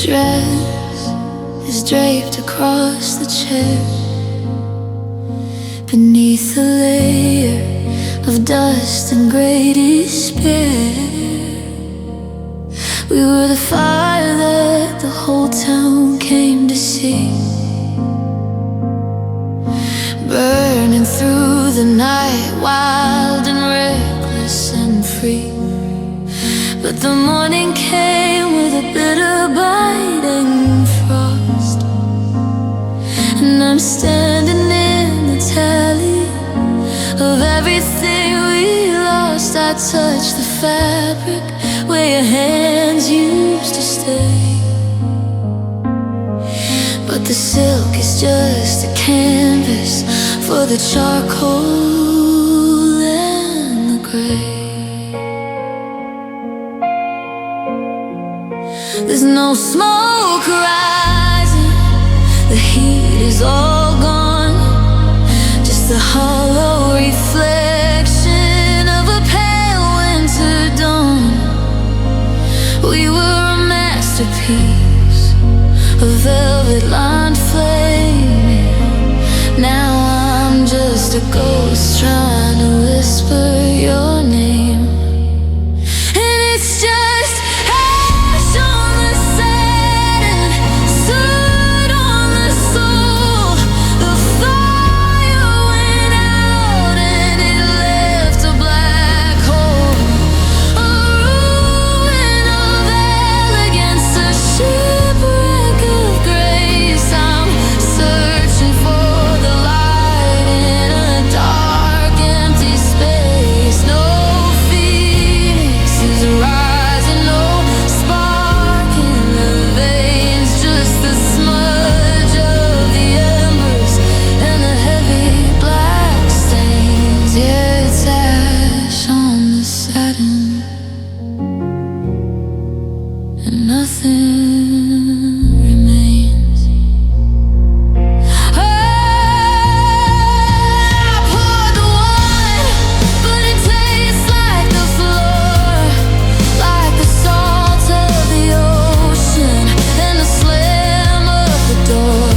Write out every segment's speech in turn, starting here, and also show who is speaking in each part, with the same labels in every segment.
Speaker 1: dress is draped across the chair. Beneath a layer of dust and grey despair, we were the fire that the whole town came to see, burning through the night, wild and reckless and free. But the morning came with a bitter biting frost, and I'm standing in the tally of everything we lost. I touch the fabric where your hands used to stay, but the silk is just a canvas for the charcoal and the grey. There's no smoke rising, the heat is all gone, just a hollow reflection of a pale winter dawn. We were a masterpiece, a velvet-lined flame. Now I'm just a ghost trying to whisper your name. And it's just ash on the satin, soot on the soul. The fire went out and it left a black hole, a ruin of elegance, a shipwreck of grace. I'm searching for the light in a dark, empty space. No phoenix is rising, no spark in the veins, just the smudge of the embers and the heavy black stains. Yeah, it's ash on the satin, and nothing remains. I poured the wine, but it tastes like the floor, like the salt of the ocean and the slam of the door.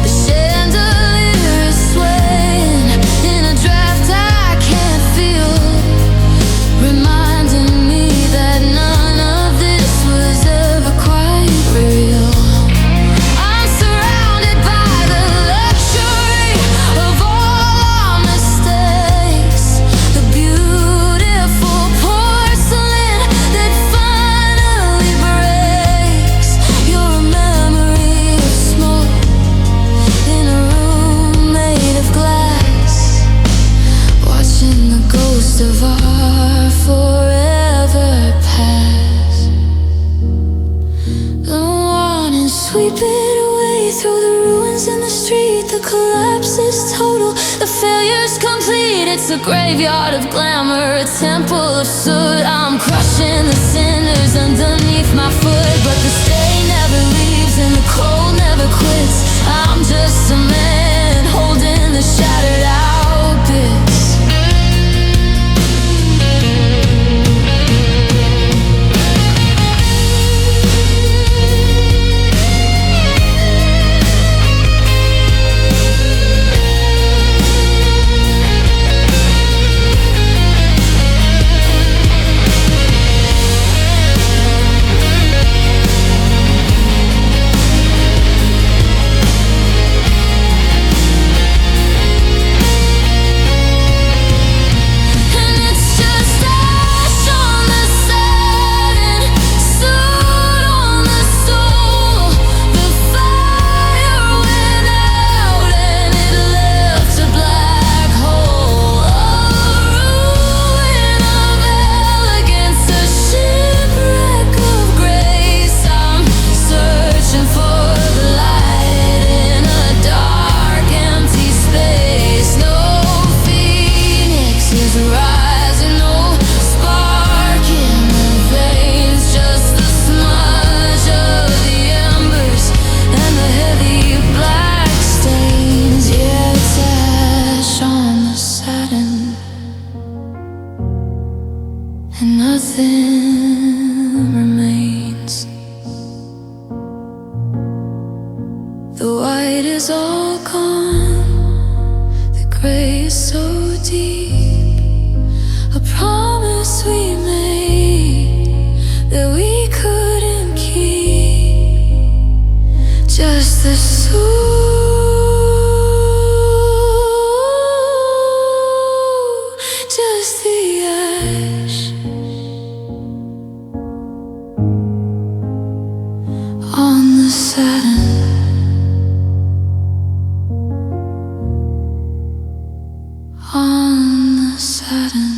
Speaker 1: The chandelier is swaying in a draft I can't feel, reminding me that none of this was ever quite real. I'm surrounded by the luxury of all our mistakes, the beautiful porcelain that finally breaks. You're a memory of smoke in a room made of glass, watching the ghost of our forever pass. The warning, sweep it away through the ruins in the street. The collapse is total, the failure's complete. It's a graveyard of glamour, a temple of soot. I'm crushing the cinders underneath my foot, but the stain never leaves and the cold never quits. I'm just a man holding the shattered out bits. The white is all gone, the gray is so deep. A promise we made that we couldn't keep. Just the soul, just the ash on the satin. On the satin.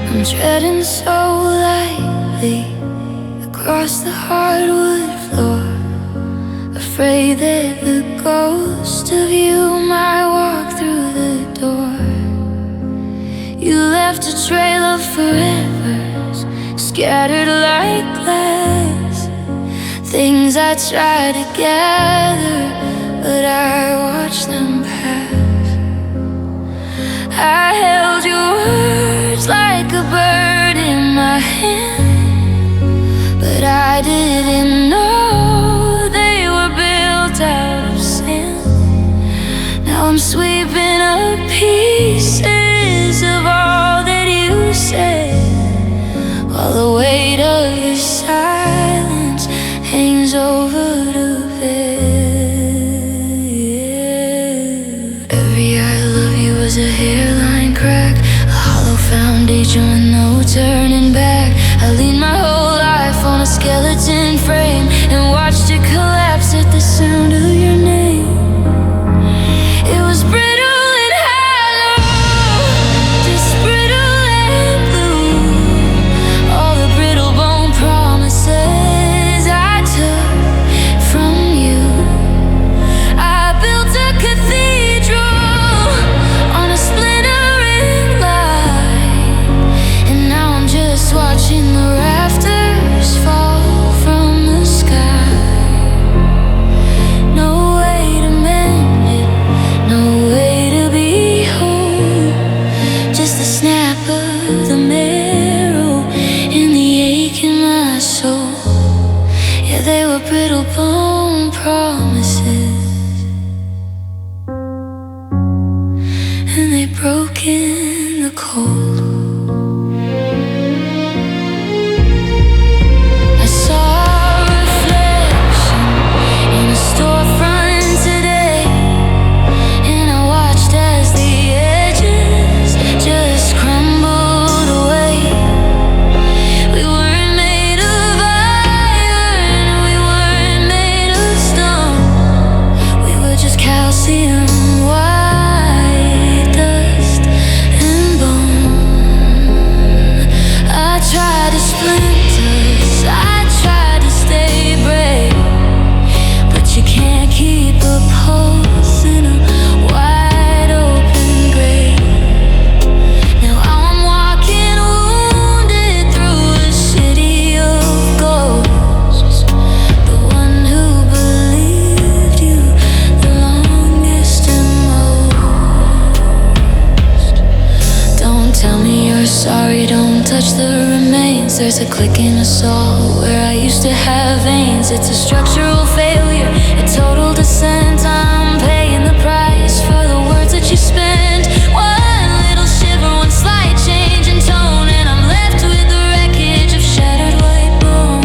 Speaker 1: I'm treading so lightly across the hardwood floor, afraid that the ghost of you might walk through the door. You left a trail of forevers scattered like glass, things I tried to gather, but I watched them pass. I held your words like a bird in my hand, but I didn't know they were built out of sand. Now I'm sweeping up pieces of all that you said, while the weight of your silence hangs over the bed. Every I love you was a hairline crack, a hollow foundation with no turning back. I leaned my whole life on a skeleton frame and watched it collapse at the sound of your name. It was brittle and hollow, just brittle and blue. All the brittle bone promises I took from you. I built a cathedral on a splintering line, and now I'm just watching the rafters fall from the sky. No way to mend it, no way to be whole, just the snap of the marrow and the ache in my soul. Yeah, they were brittle bone promises, and they broke in the cold. I saw a reflection in a storefront today, and I watched as the edges just crumbled away. We weren't made of iron, we weren't made of stone. We were just calcium, white dust and bone. I tried to splinters, I tried to stay brave, but you can't keep a pulse in a wide open grave. Now I'm walking wounded through a city of ghosts, the one who believed you the longest and most. Don't tell me you're sorry, don't touch the remains. There's a click in a soul where I used to have veins. It's a structural failure, a total descent. I'm paying the price for the words that you spent. One little shiver, one slight change in tone, and I'm left with the wreckage of shattered white bone.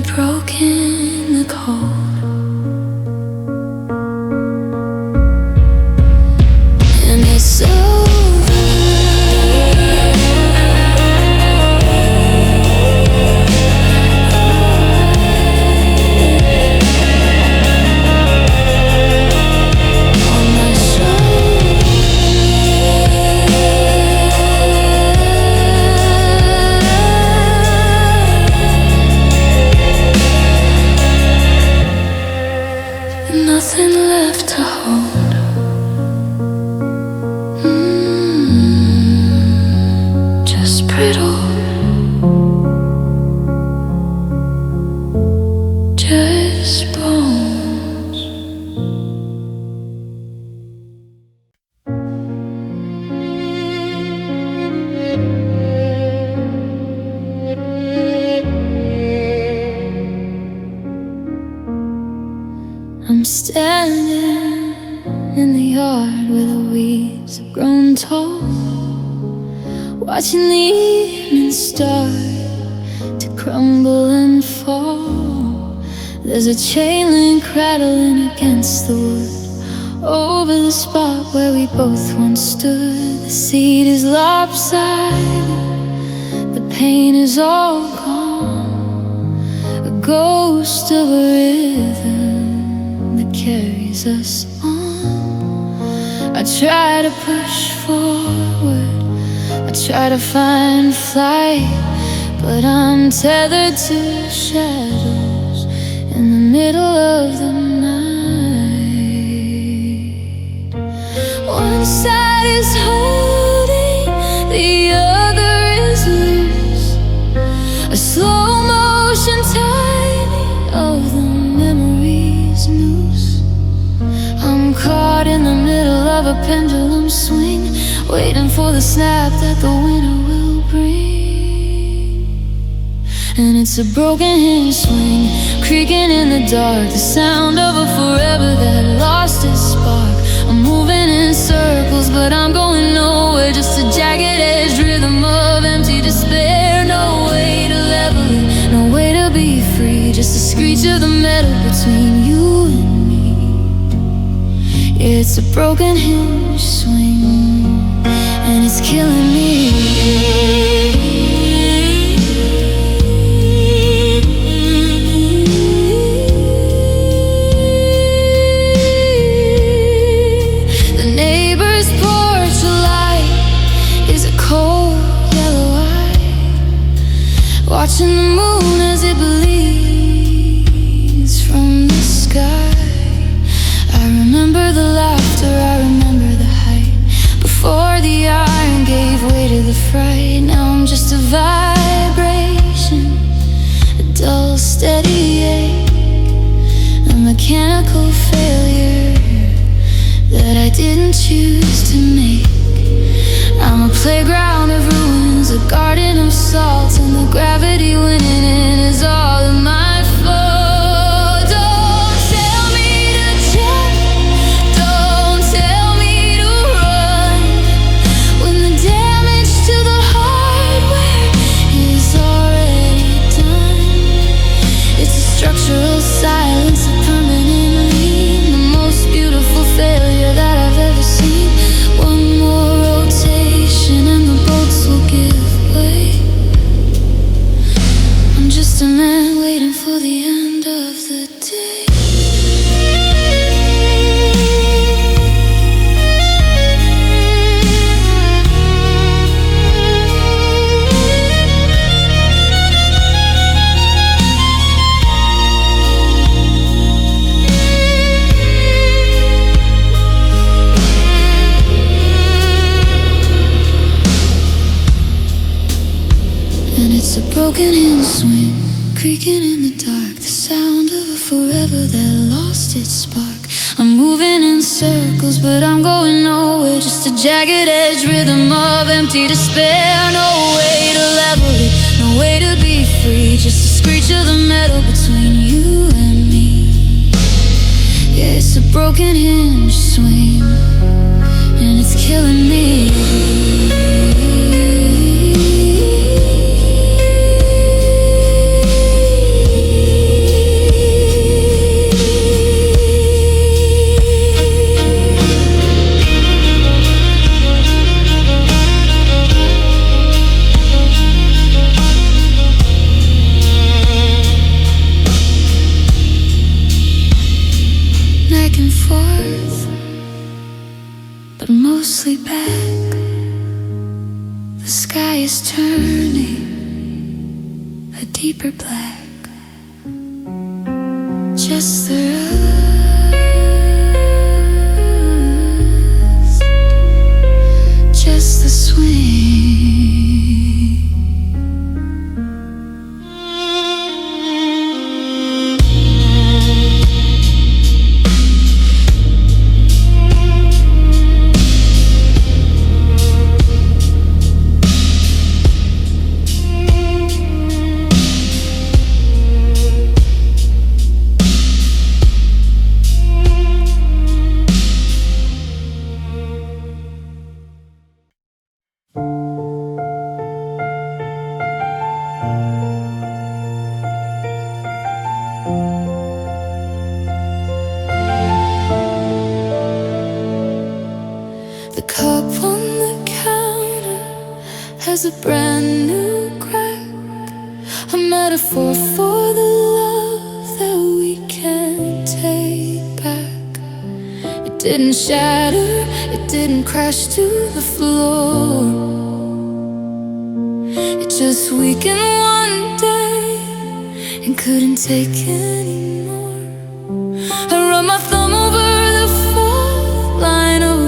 Speaker 1: broken the code, and it's over. On my shoulder, nothing left to hold. Just brittle, just bones. I'm standing in the yard where the weeds have grown tall, watching the evening start to crumble and fall. There's a chain link rattling against the wood over the spot where we both once stood. The seed is lopsided, the pain is all gone, a ghost of a rhythm that carries us on. I try to push forward, I try to find flight, but I'm tethered to shadows in the middle of the night. One side is holding, the other is loose, a slow motion tightening of the memory's noose. I'm caught in the middle of a pendulum swing, waiting for the snap that the winter will bring. And it's a broken hinge swing, creaking in the dark, the sound of a forever that lost its spark. I'm moving in circles, but I'm going nowhere, just a jagged-edged rhythm of empty despair. No way to level it, no way to be free, just a screech of the metal between you and me. Yeah, it's a broken hinge swing, and it's killing me. The neighbor's porch light is a cold yellow eye, watching the moon as it bleeds from the sky. I remember the laughter, I remember the height, before the iron gave way to the fright. Now I'm just a vibration, a dull steady ache, a mechanical failure that I didn't choose to make. I'm a playground of ruins, a garden of salt, and the gravity winning in is all of my fault. Don't tell me to check, don't tell me to run, when the damage to the hardware is already done. It's a structural silence, a permanent lean, the most beautiful failure that I've ever seen. One more rotation and the boats will give way. I'm just a man waiting for the end of the day. And it's a broken hinge swing, creaking in the dark, the sound of a forever that lost its spark. I'm moving in circles, but I'm going nowhere, just a jagged edge rhythm of empty despair. No way to level it, no way to be free, just a screech of the metal between you and me. Yeah, it's a broken hinge swing, and it's killing me. a deeper black. Just the rust, just the swing. The cup on the counter has a brand new crack, a metaphor for the love that we can't take back. It didn't shatter, it didn't crash to the floor. It just weakened one day and couldn't take anymore. I run my thumb over the fault line of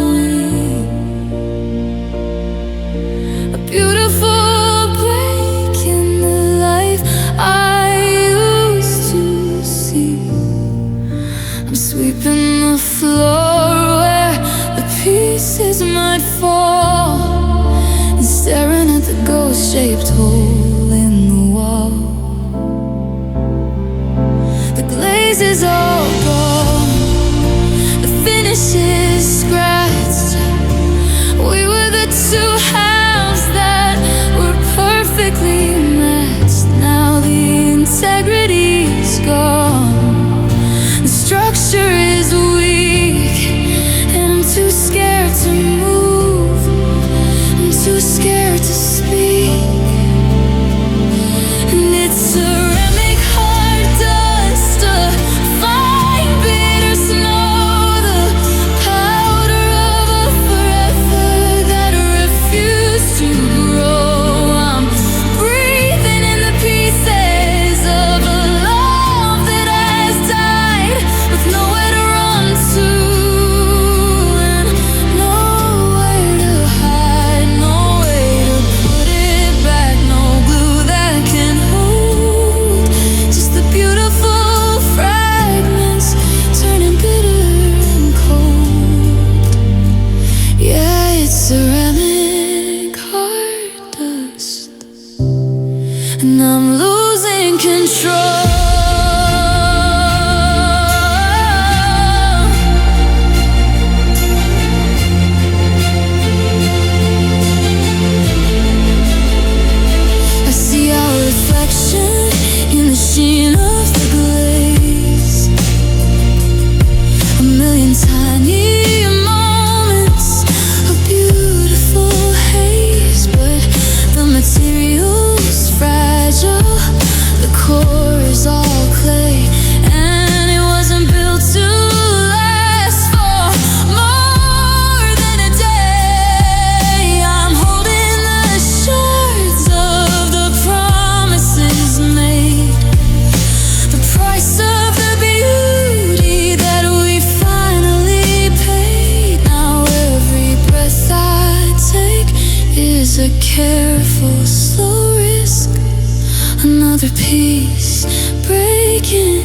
Speaker 1: beautiful break in the life I used to see. I'm sweeping the floor where the pieces might fall, and staring at the ghost-shaped hole in the wall. The glaze is all gone, the finish is scratched. We were the two halves that were perfectly matched. Now the integrity's gone, the structure is weak, and I'm too scared to move, I'm too scared to speak. And it's ceramic hard dust, a fine bitter snow, the powder of a forever that refused to grow. I'm breathing in the pieces of a love that has died, with nowhere to run to and nowhere to hide, no way to put it back, no glue that can hold, just the beautiful fragments turning bitter and cold. Yeah, it's ceramic heart dust, and I'm losing control. I see our reflection in the sheen of the glaze, a million tiny moments of beautiful haze. But the material's fragile, the core is all clay, and it wasn't built to last for more than a day. I'm holding the shards of the promises made, the price of the beauty that we finally paid. Now every breath I take is a careful, slow risk, another piece breaking,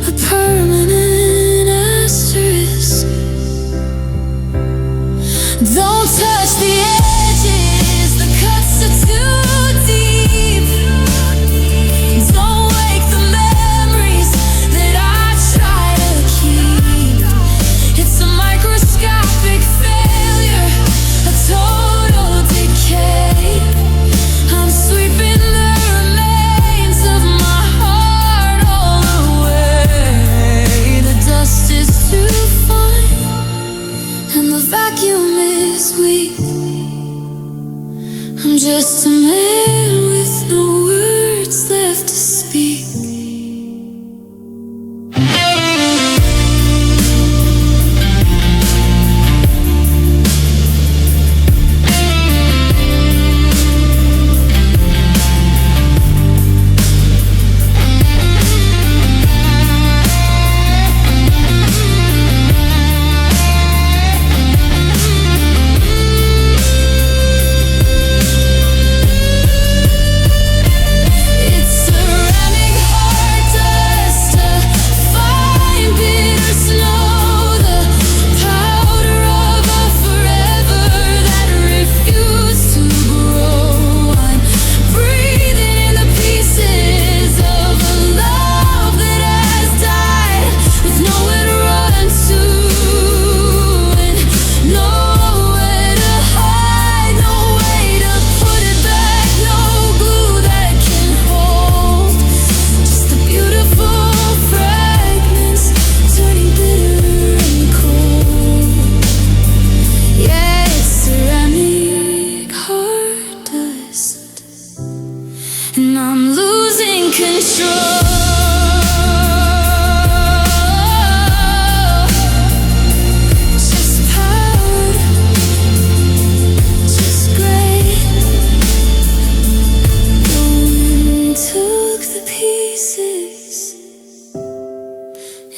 Speaker 1: a permanent asterisk. Don't touch the edges, the cuts are too deep. Don't wake the memories that I try to keep. It's a microscopic failure, a total decay. I'm sweeping the remains of my heart all away.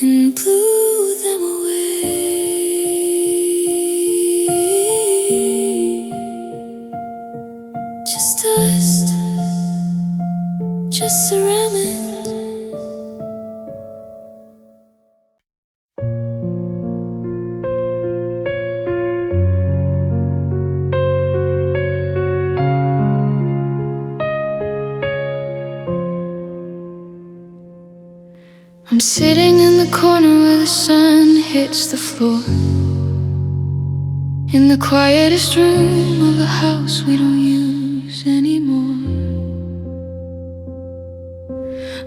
Speaker 1: And blew them away. Just dust, just ceramic. I'm sitting in the corner where the sun hits the floor, in the quietest room of a house we don't use anymore.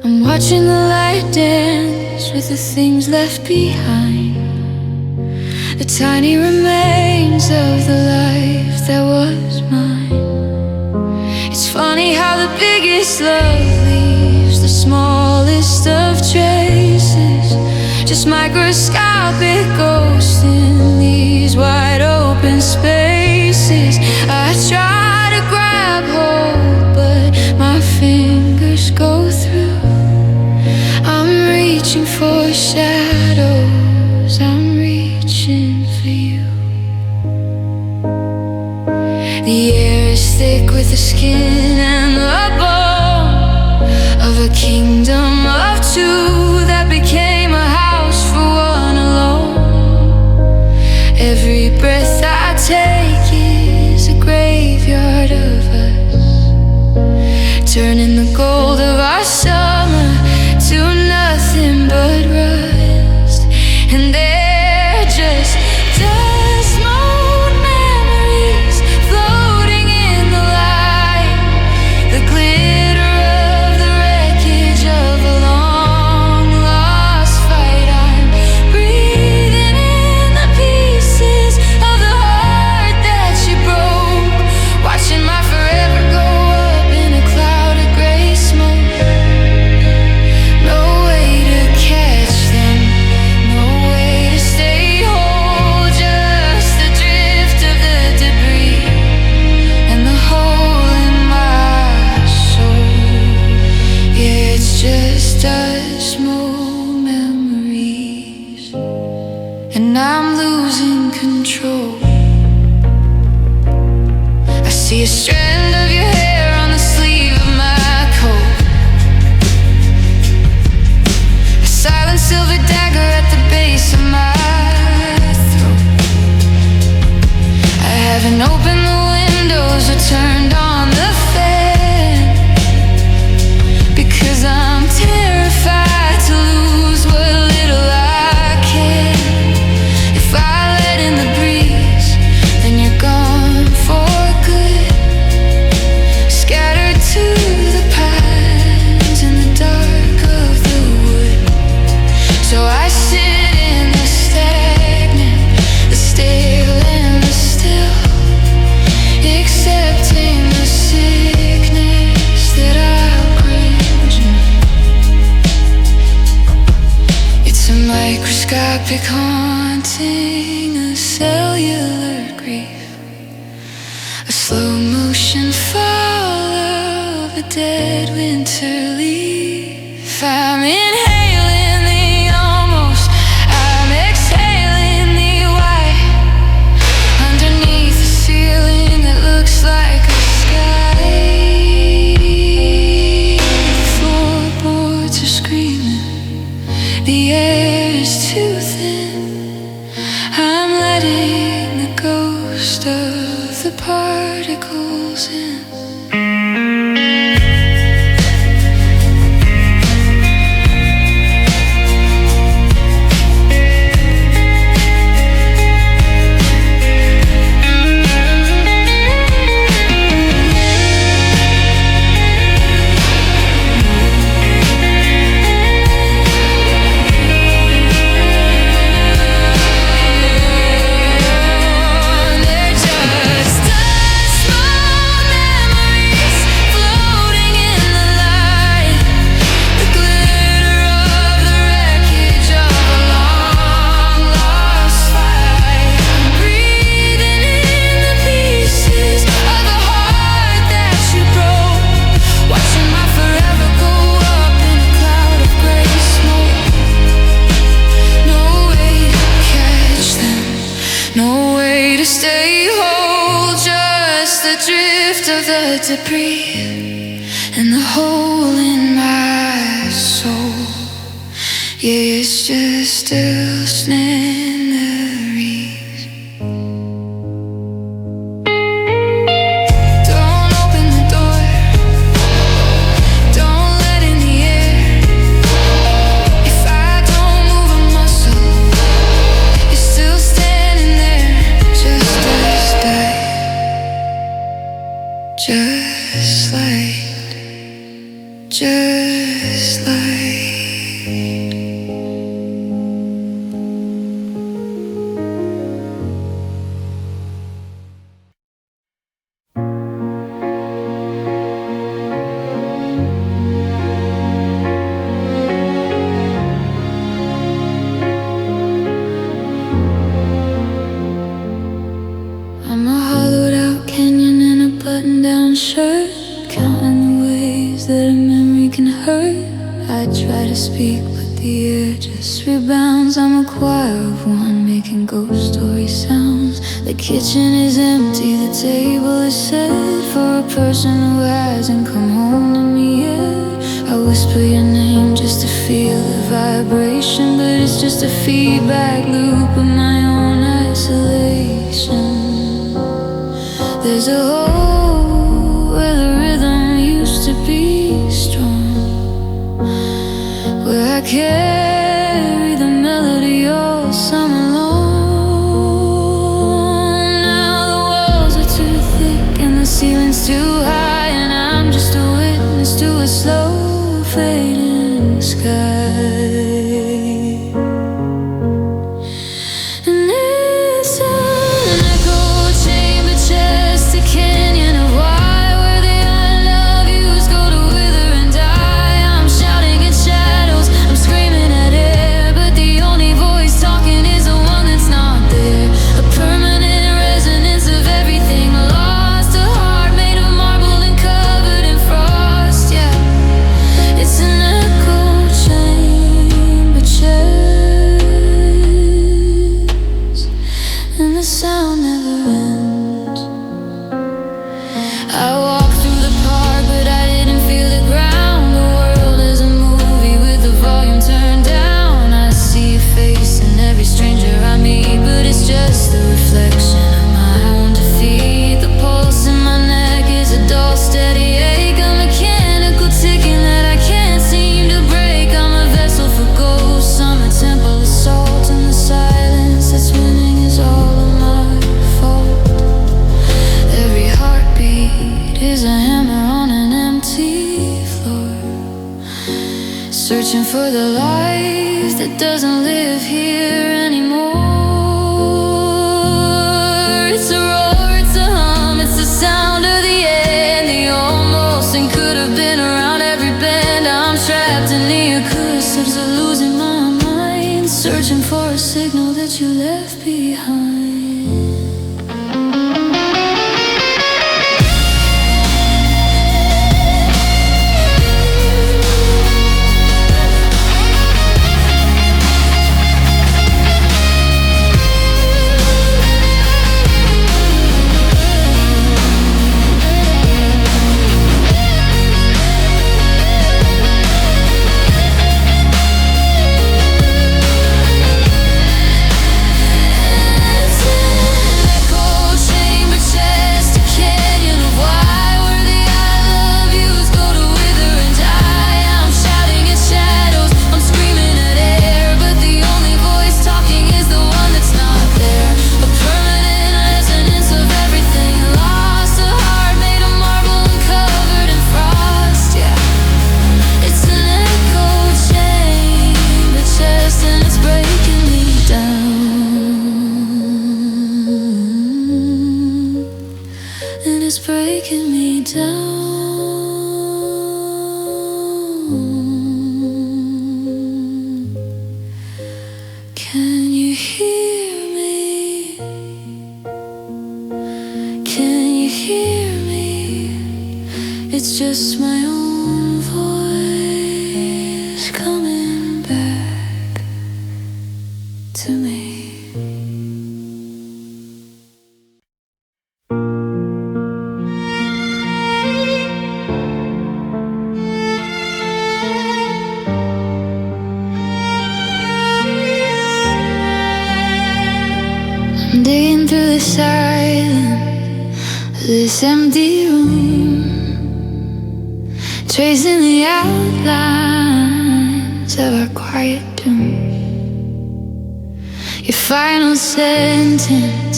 Speaker 1: I'm watching the light dance with the things left behind, the tiny remains of the life that was mine. It's funny how the biggest love leaves the smallest of traces, just microscopic ghosts in these wide open spaces. I try to grab hold, but my fingers go through. I'm reaching for shadows, I'm reaching for you. The air is thick with the skin and the bone of a kingdom of two that became a house for one alone. Every breath I take is a graveyard of us, turning the gold of our summer to nothing but rust. And they're just dust mold memories floating in the light, the glitter of the wreckage of a long lost fight. I'm breathing in the pieces of the heart that you broke, watching my forever go up in a cloud of gray smoke. No way to catch them, no way to stay whole, just the drift of the debris and the hole in my soul. Yeah, it's just dust mold memories, and I'm losing control. I see a strand of your hair on the sleeve of my coat, a silent silver dagger at the base of my throat. I haven't opened the windows or turned on the fan, because I'm terrified to lose what little I can. If I let in the breeze, then you're gone for good, scattered to the pines in the dark of the wood. So I sit in the stagnant, the stale and the still, accepting the sickness that I'll cringe in. It's a microscopic haunting, a cellular grief, a slow motion fall of a dead winter leaf. I'm inhaling the almost, I'm exhaling the white, underneath a ceiling that looks like a sky. The floorboards are screaming, the air is too thin. I'm letting the ghost of the particles in. the debris and the hole in my soul. Yeah, it's just still memories. Don't open the door, don't let in the air. If I don't move a muscle, you're still standing there. Just as die, just like, just like. I'm a hollowed out canyon in a button-down shirt, counting the ways that a memory can hurt. I try to speak, but the air just rebounds. I'm a choir of one, making ghost story sounds. The kitchen is empty, the table is set for a person who hasn't come home to me yet. I whisper your name just to feel the vibration, but it's just a feedback loop of my own isolation. There's a hole where the rhythm used to be strong, where I carry the melody all summer long. Now the walls are too thick and the ceiling's too high, and I'm just a witness to a slow fading sky. Searching for the life that doesn't live here anymore. It's a roar, it's a hum, it's the sound of the end, the almost, and could have been around every bend. I'm trapped in the acoustics of losing my mind, searching for a signal that you left behind. It's silent, this empty room, tracing the outlines of our quiet doom. Your final sentence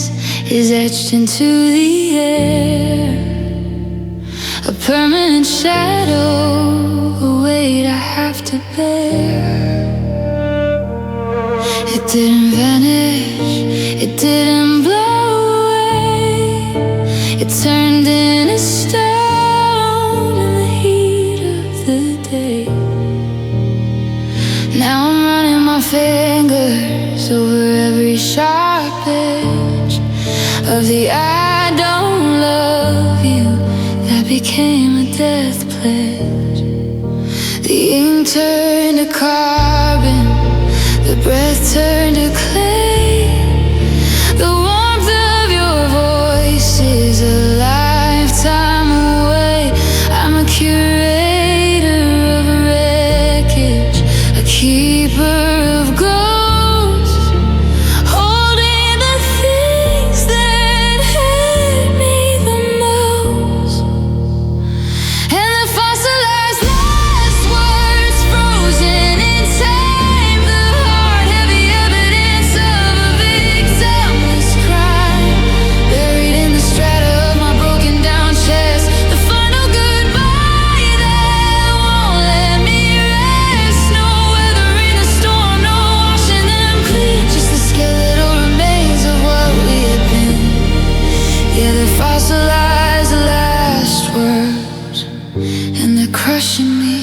Speaker 1: is etched into the air, a permanent shadow, a weight I have to bear. It didn't vanish, it didn't blow away, it turned into stone in the heat of the day. Now I'm running my fingers over every sharp edge of the I don't love you that became a death pledge. The ink turned to carbon, the breath turned to clay. The warmth of your voice is a lifetime away. I'm a curator of wreckage, a keeper of ghosts, holding the things that hurt me the most. And the fossilized last words frozen in time, the heart heavy evidence of a victimless crime, buried in the strata of my broken down chest. The final goodbye that won't let me rest. No weather in a storm, no washing them clean, just the skeletal remains of what we had been. Yeah, they're fossilized last words, and they're crushing me.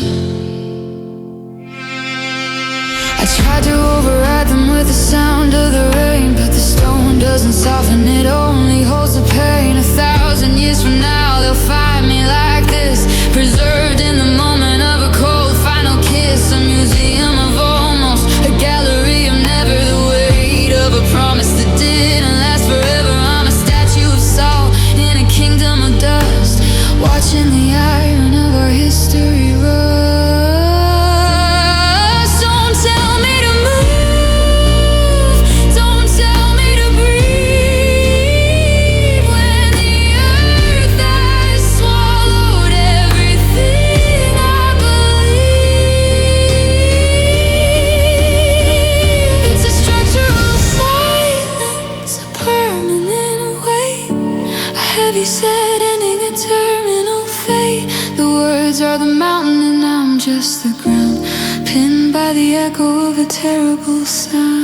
Speaker 1: I tried to override them with the sound of the rain, but the stone doesn't soften, it only holds the pain. 1,000 years from now they'll find me like this, preserved in the moment of a cold final kiss. A museum of almost, a gallery of never, the weight of a promise that didn't last forever. I'm a statue of salt in a kingdom of dust, watching the iron of our history rust. Don't tell me to move, don't tell me to breathe, when the earth has swallowed everything I believe. It's a structural silence, a permanent weight, a heavy set ending, a terminal fate. The words are the mountain and I'm just the ground, pinned by the echo of a terrible sound.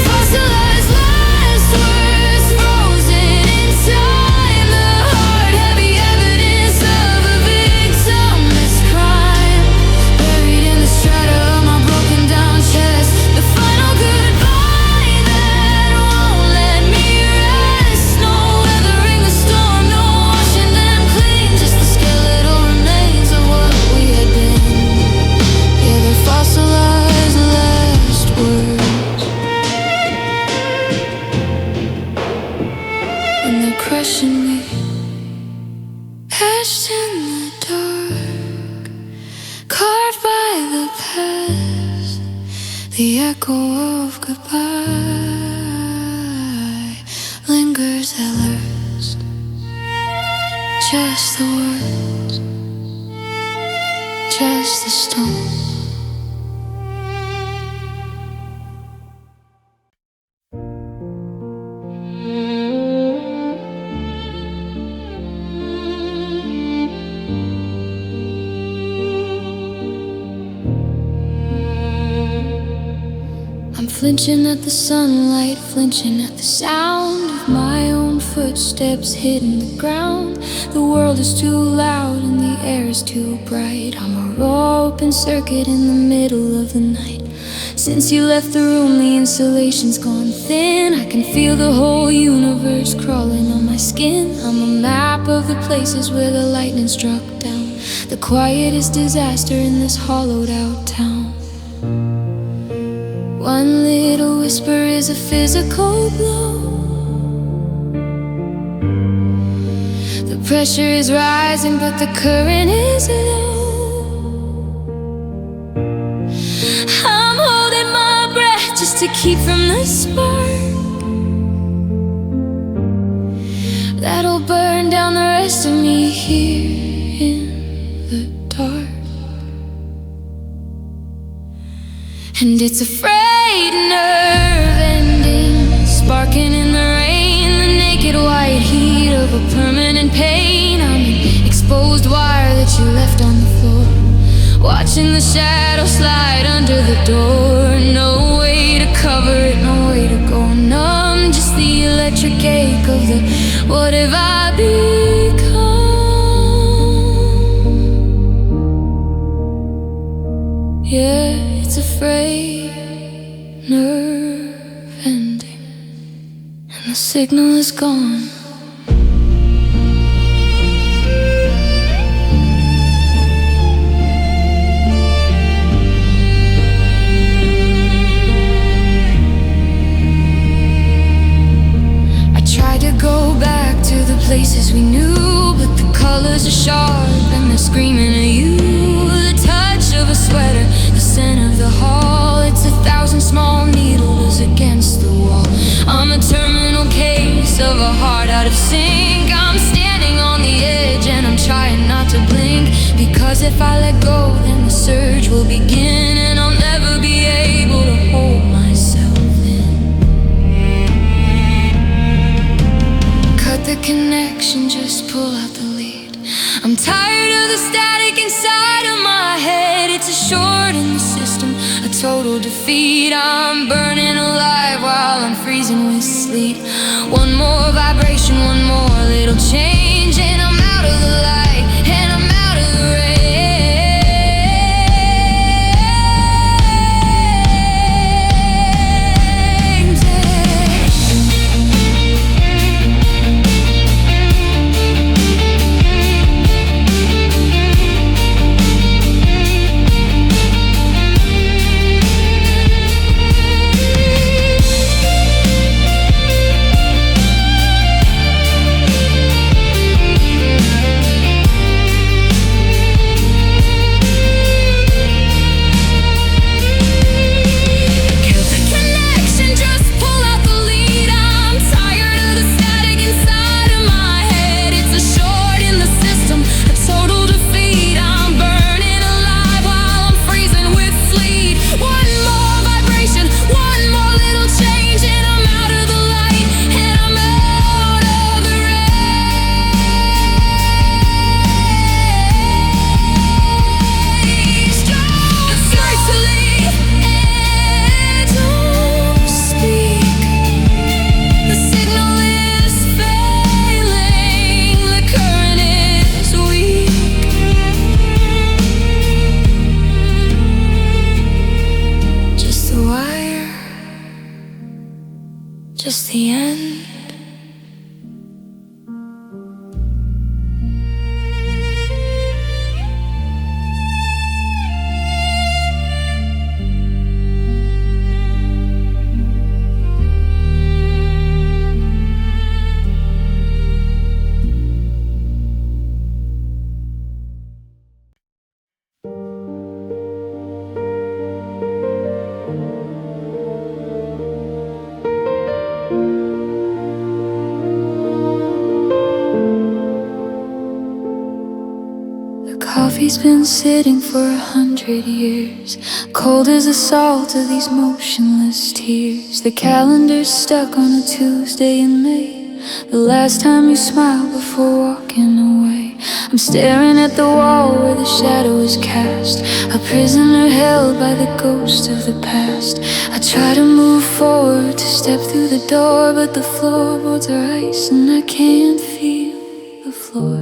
Speaker 1: Fossilized last words frozen in time, the heart heavy evidence of a victimless crime, buried in the strata of my broken down chest. The final goodbye that won't let me rest. No weathering the storm, no washing them clean, just the skeletal remains of what we had been. Yeah, they're fossilized last words, and they're crushing me. Etched in the dark, carved by the past, the echo of goodbye lingers at last. Just the words, just the stone. I'm flinching at the sunlight, flinching at the sound of my own footsteps hitting the ground. The world is too loud and the air is too bright. I'm a raw open circuit in the middle of the night, Since you left the room, the insulation's gone thin. I can feel the whole universe crawling on my skin. I'm a map of the places where the lightning struck down. The quietest disaster in this hollowed out town. One little whisper is a physical blow. The pressure is rising, but the current is low. I'm holding my breath just to keep from the spark that'll burn down the rest of me here in the dark. And it's a frayed nerve ending, sparking in the rain, the naked white heat of a permanent pain. I'm an exposed wire that you left on the floor, watching the shadow slide under the door. No way to cover it, no way to go numb. Just the electric ache of the what have I become? Yeah, it's a frayed nerve ending, and the signal is gone. Go back to the places we knew, but the colors are sharp and they're screaming at you. The touch of a sweater, the scent of the hall, it's 1,000 small needles against the wall. I'm a terminal case of a heart out of sync. I'm standing on the edge and I'm trying not to blink, because if I let go then the surge will begin, and I'll never be able to hold myself. The connection, just pull out the lead. I'm tired of the static inside of my head. It's a short in the system, a total defeat. I'm burning alive while I'm freezing with sleet. One more vibration, one more little change, and I'm out of the light, and I'm out of the rain. Just the end. Coffee's been sitting for 100 years, cold as the salt of these motionless tears. The calendar's stuck on a Tuesday in May, the last time you smiled before walking away. I'm staring at the wall where the shadow is cast, a prisoner held by the ghost of the past. I try to move forward to step through the door, but the floorboards are ice and I can't feel the floor.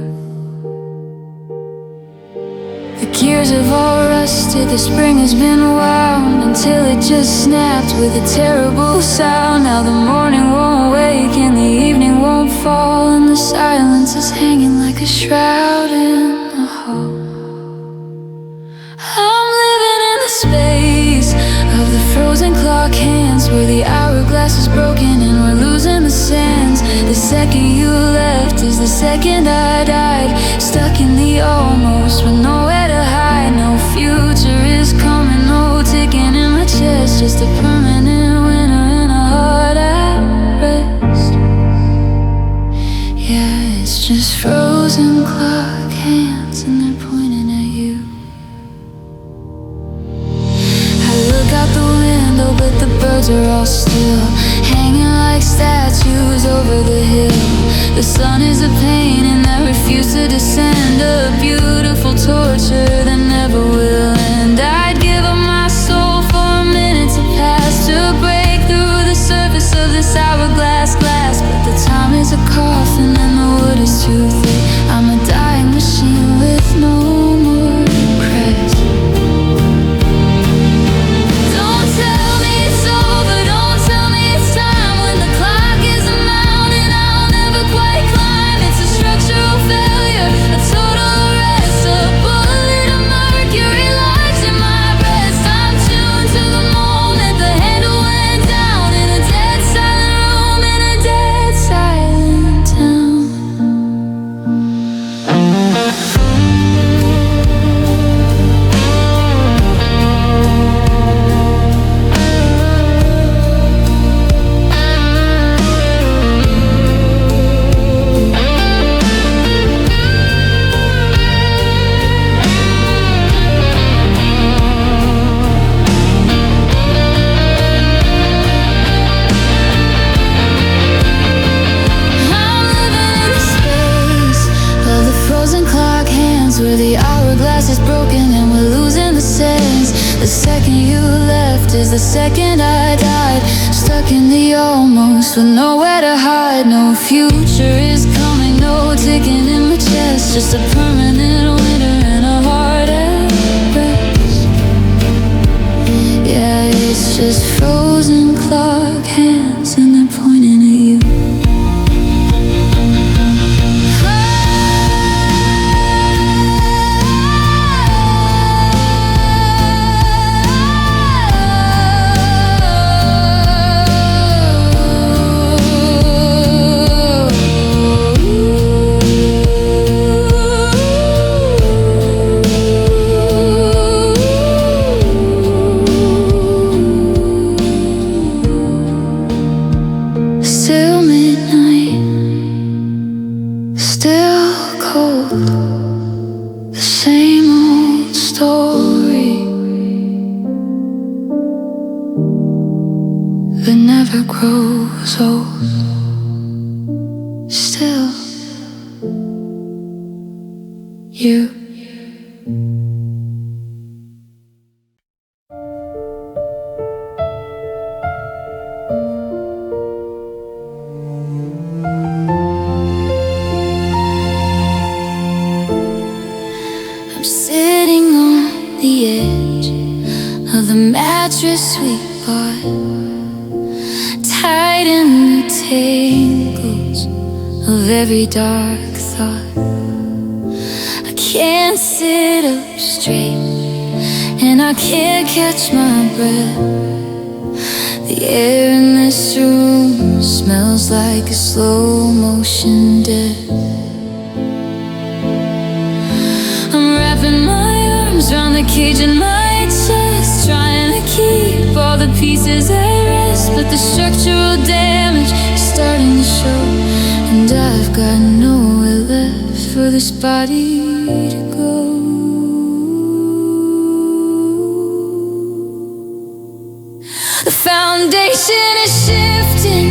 Speaker 1: The gear gears have all rusted. The spring has been wound until it just snapped with a terrible sound. Now the morning won't wake and the evening won't fall, and the silence is hanging like a shroud in the hall. I'm living in the space of the frozen clock hands, where the hourglass is broken and we're losing the sands. The second you left is the second I died, stuck in the almost with nowhere to hide. No future is coming, no ticking in my chest, just a permanent winter and a heart at rest. Yeah, it's just frozen clock hands and they're pointing at you. I look out the window but the birds are all still, hanging like statues over the hill. The sun is a pain and I refuse to descend, a beautiful torture that never will end. I'd give up my soul for a minute to pass, to break through the surface of this hourglass glass. But the time is a coffin and the wood is too thick. I'm a dying machine with no more cracks. Don't tell me it's over, don't tell me it's time, when the clock is a mountain I'll never quite climb. It's a structural failure, a total arrest, a bullet of mercury lodged in my breast. I'm tuned to the moment the handle went down, in a dead silent room, in a dead silent town. Where the hourglass is broken and we're losing the sense. The second you left is the second I died, stuck in the almost with nowhere to hide. No future is coming, no ticking in my chest, just a permanent winter and a heart at rest. Yeah, it's just frozen clock hands and they're pointing at you. Still midnight, still cold, the same old story that never grows old. Still you. I'm sitting on the edge of the mattress we bought, tied in the tangles of every dark thought. I can't sit up straight and I can't catch my breath. The air in this room smells like a slow motion death. I'm wrapping my arms around the cage in my chest, trying to keep all the pieces at rest. But the structural damage is starting to show, and I've got nowhere left for this body to go. The foundation is shifting,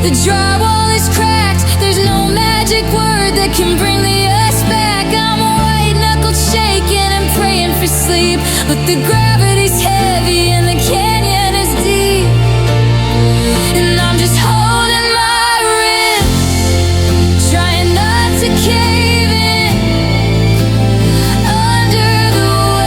Speaker 1: the drywall is cracked. There's no magic word that can bring the us back. I'm white-knuckled shaking and praying for sleep, but the gravity's heavy and the canyon is deep, and I'm just holding my ribs, trying not to cave in under the weight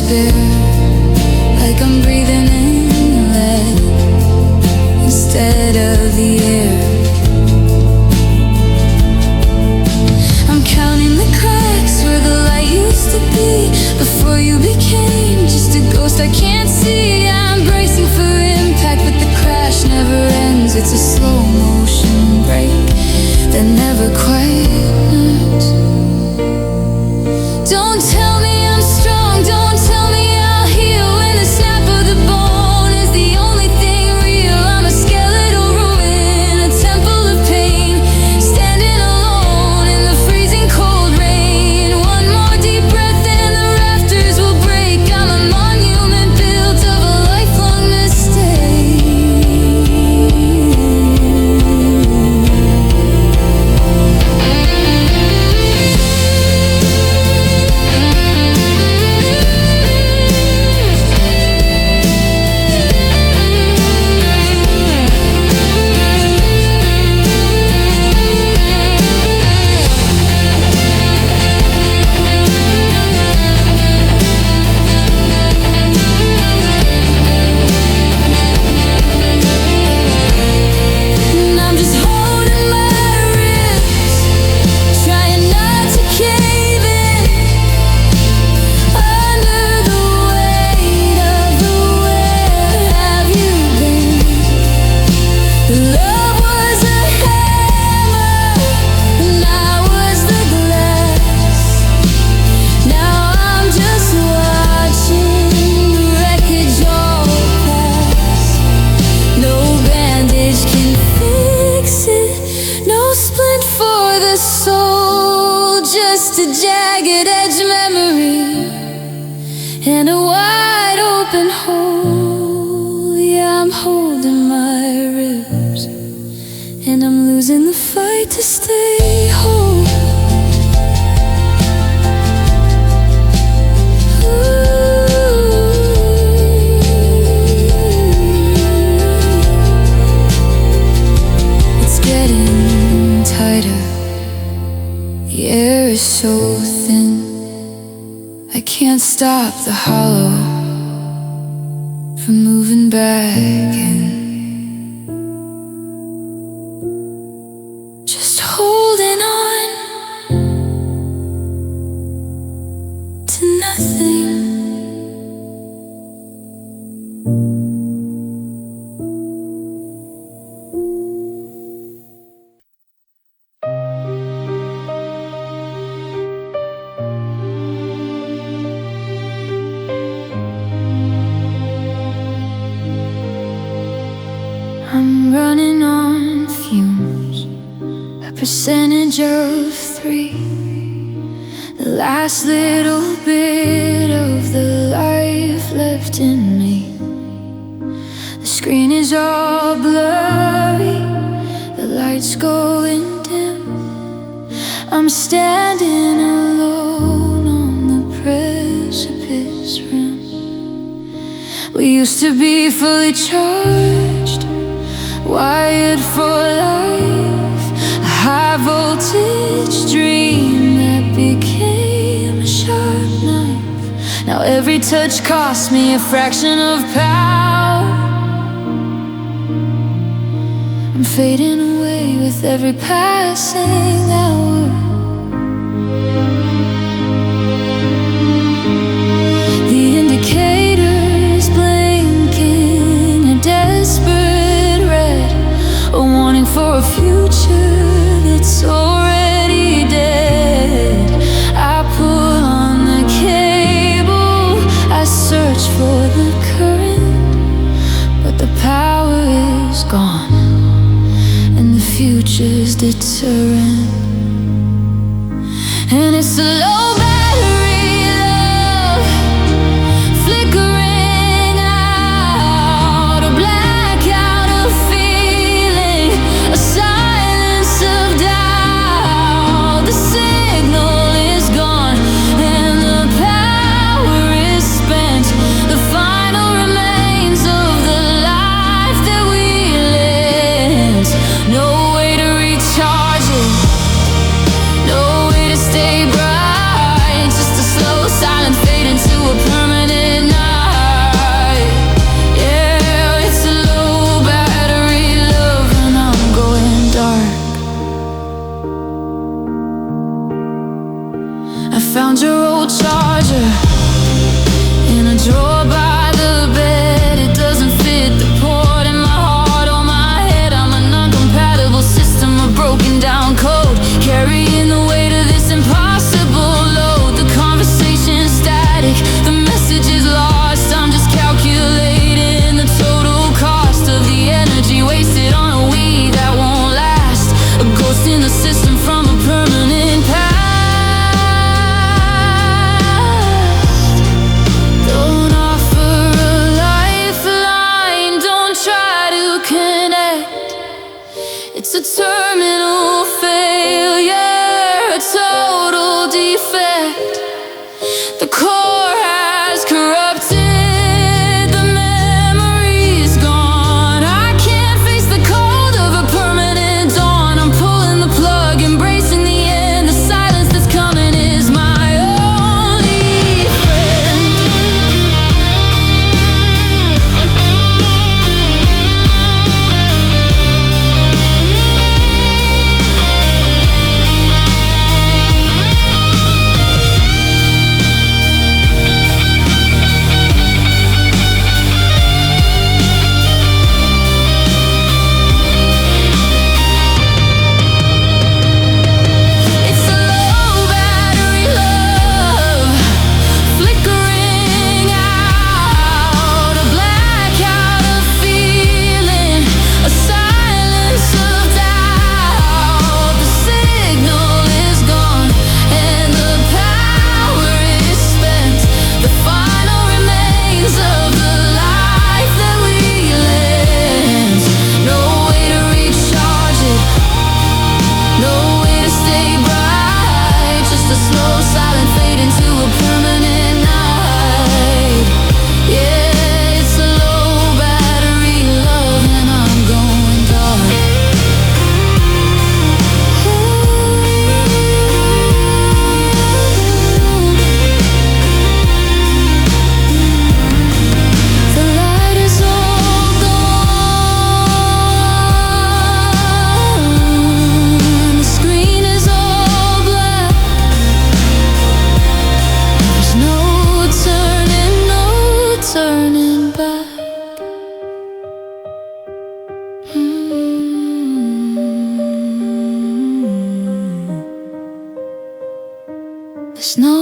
Speaker 1: despair, like I'm breathing in lead instead of the air. I'm counting the cracks where the light used to be, before you became just a ghost I can't see. I'm bracing for impact, but the crash never ends. It's a slow motion break that never quite ends. Don't tell me I'm strong, don't tell me I'll heal when the snap of the bone is the only thing real. I'm a skeletal ruin, a temple of pain, standing alone in the freezing cold rain. One more deep breath and the rafters will break. I'm a monument built of a lifelong mistake. And I'm just holding my ribs, trying not to cave in under the weight of the where have you been? Love was a hammer and I was the glass. Now I'm just watching the wreckage all pass. No bandage can fix it, no splint for the soul, just a jagged edge memory and a wide open hole. Yeah, I'm holding my ribs and I'm losing the fight to stay whole. It's getting tighter, the air is so thin, I can't stop the hollow from moving back in. Just holding on to nothing. I'm running on fumes, a percentage of 3, the last little bit of the life left in me. The screen is all blurry, the lights going dim. I'm standing alone on the precipice rim. We used to be fully charged, wired for life, a high voltage dream that became a sharp knife. Now every touch costs me a fraction of power. I'm fading away with every passing hour. The indicators blinking a desperate red, a warning for a future that's already dead. I pull on the cable, I search for the current, but the power is gone and the future's deterrent. And it's a low battery love, flickering out, a blackout of feeling, a silence of doubt. The signal is gone and the power is spent, the final remains of the life that we lived. No way to recharge it, no way to stay bright. Found your old charger in a drawer by the bed. It doesn't fit the port in my heart or my head. I'm an uncompatible system, a broken down code, carrying the weight of this impossible load. The conversation's static, the message is lost. I'm just calculating the total cost of the energy wasted on a weed that won't last. A ghost in the system from a permanent past. Don't offer a lifeline, don't try to connect. It's a terminal failure, a total defect. The core has corrupted, the memory's gone. I can't face the cold of a permanent dawn. I'm pulling the plug, embracing the end. The silence that's coming is my only friend. It's a low battery love, flickering out, a blackout of feeling, a silence of doubt. The signal is gone and the power is spent. The final remains of the life that we lived. No way to recharge it, no way to stay bright. Just a slow silent fade into a permanent night. Yeah, it's a low battery love and I'm going dark. The light is all gone, the screen is all black. There's no turning back. There's no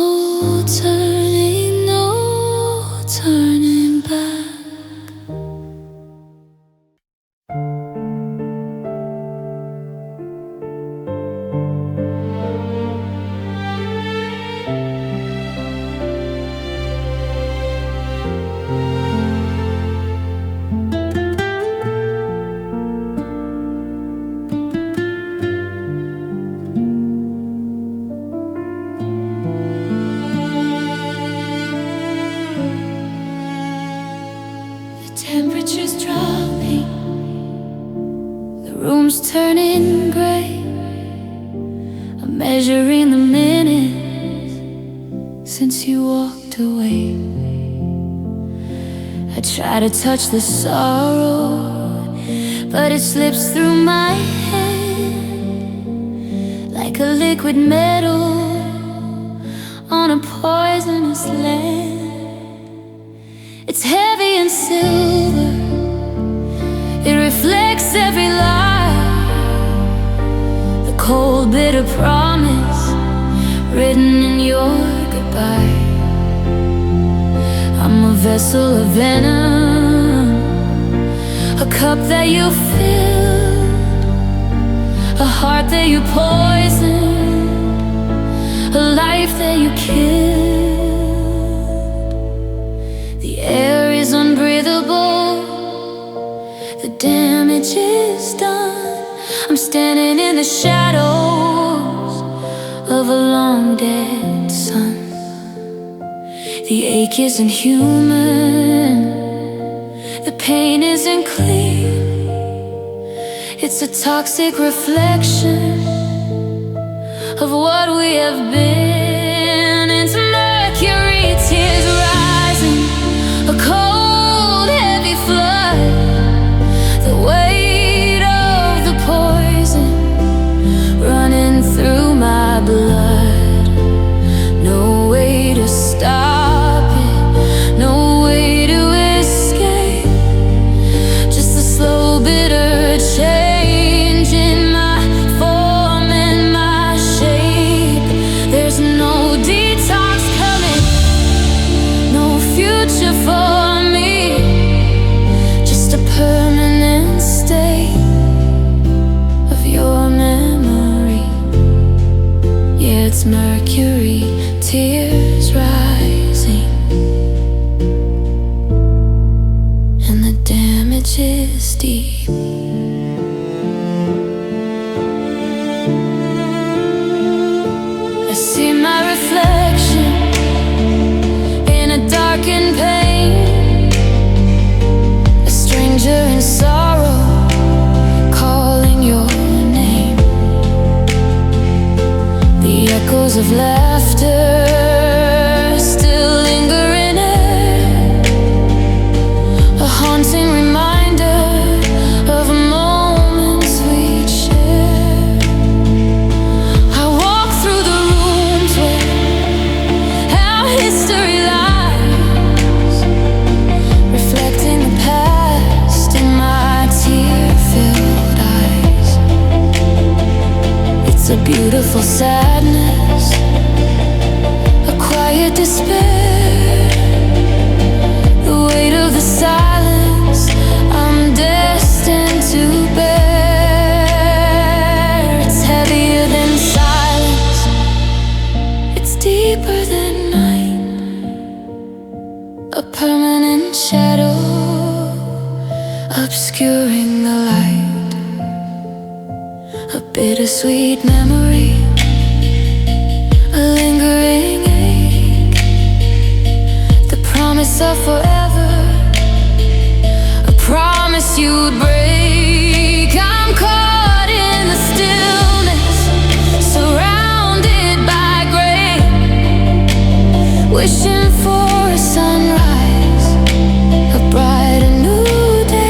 Speaker 1: turning back. The temperature's dropping, the room's turning gray. I'm measuring the minutes since you walked away. I try to touch the sorrow, but it slips through my hand like a liquid metal on a poisonous land. It's heavy and silver, it reflects every lie. The cold bitter promise written in your goodbye. I'm a vessel of venom, a cup that you filled, a heart that you poisoned, a life that you killed. The air is unbreathable, the damage is done. I'm standing in the shadows of a long dead sun. The ache isn't human, the pain isn't clean. It's a toxic reflection of what we have been. Into mercury, tears rising, a cold, heavy flood. The weight of the poison running through my blood. No It's mercury, tears rising, and the damage is deep. I see my reflection in a darkened pane, a stranger in sorrow calling your name. The echoes of laughter still linger in air, a haunting reminder of a moment we'd share. I walk through the rooms where our history lies, reflecting the past in my tear-filled eyes. It's a beautiful sadness, a quiet despair, the weight of the silence I'm destined to bear. It's heavier than silence, it's deeper than night, a permanent shadow obscuring the light, a bittersweet memory, a lingering ache, the promise of forever, a promise you'd break. I'm caught in the stillness, surrounded by gray, wishing for a sunrise, a brighter new day.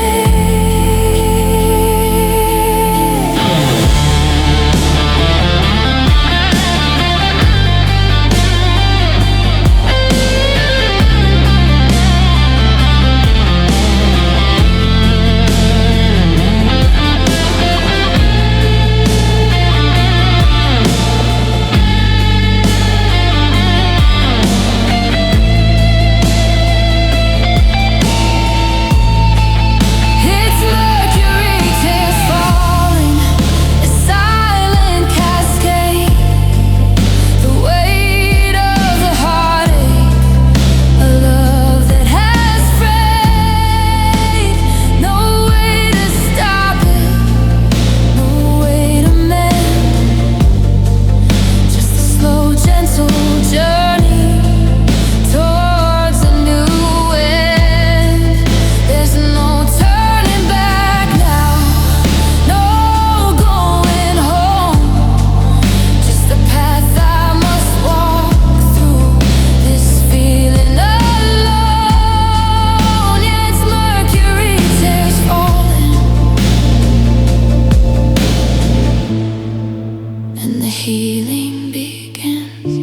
Speaker 1: Healing begins.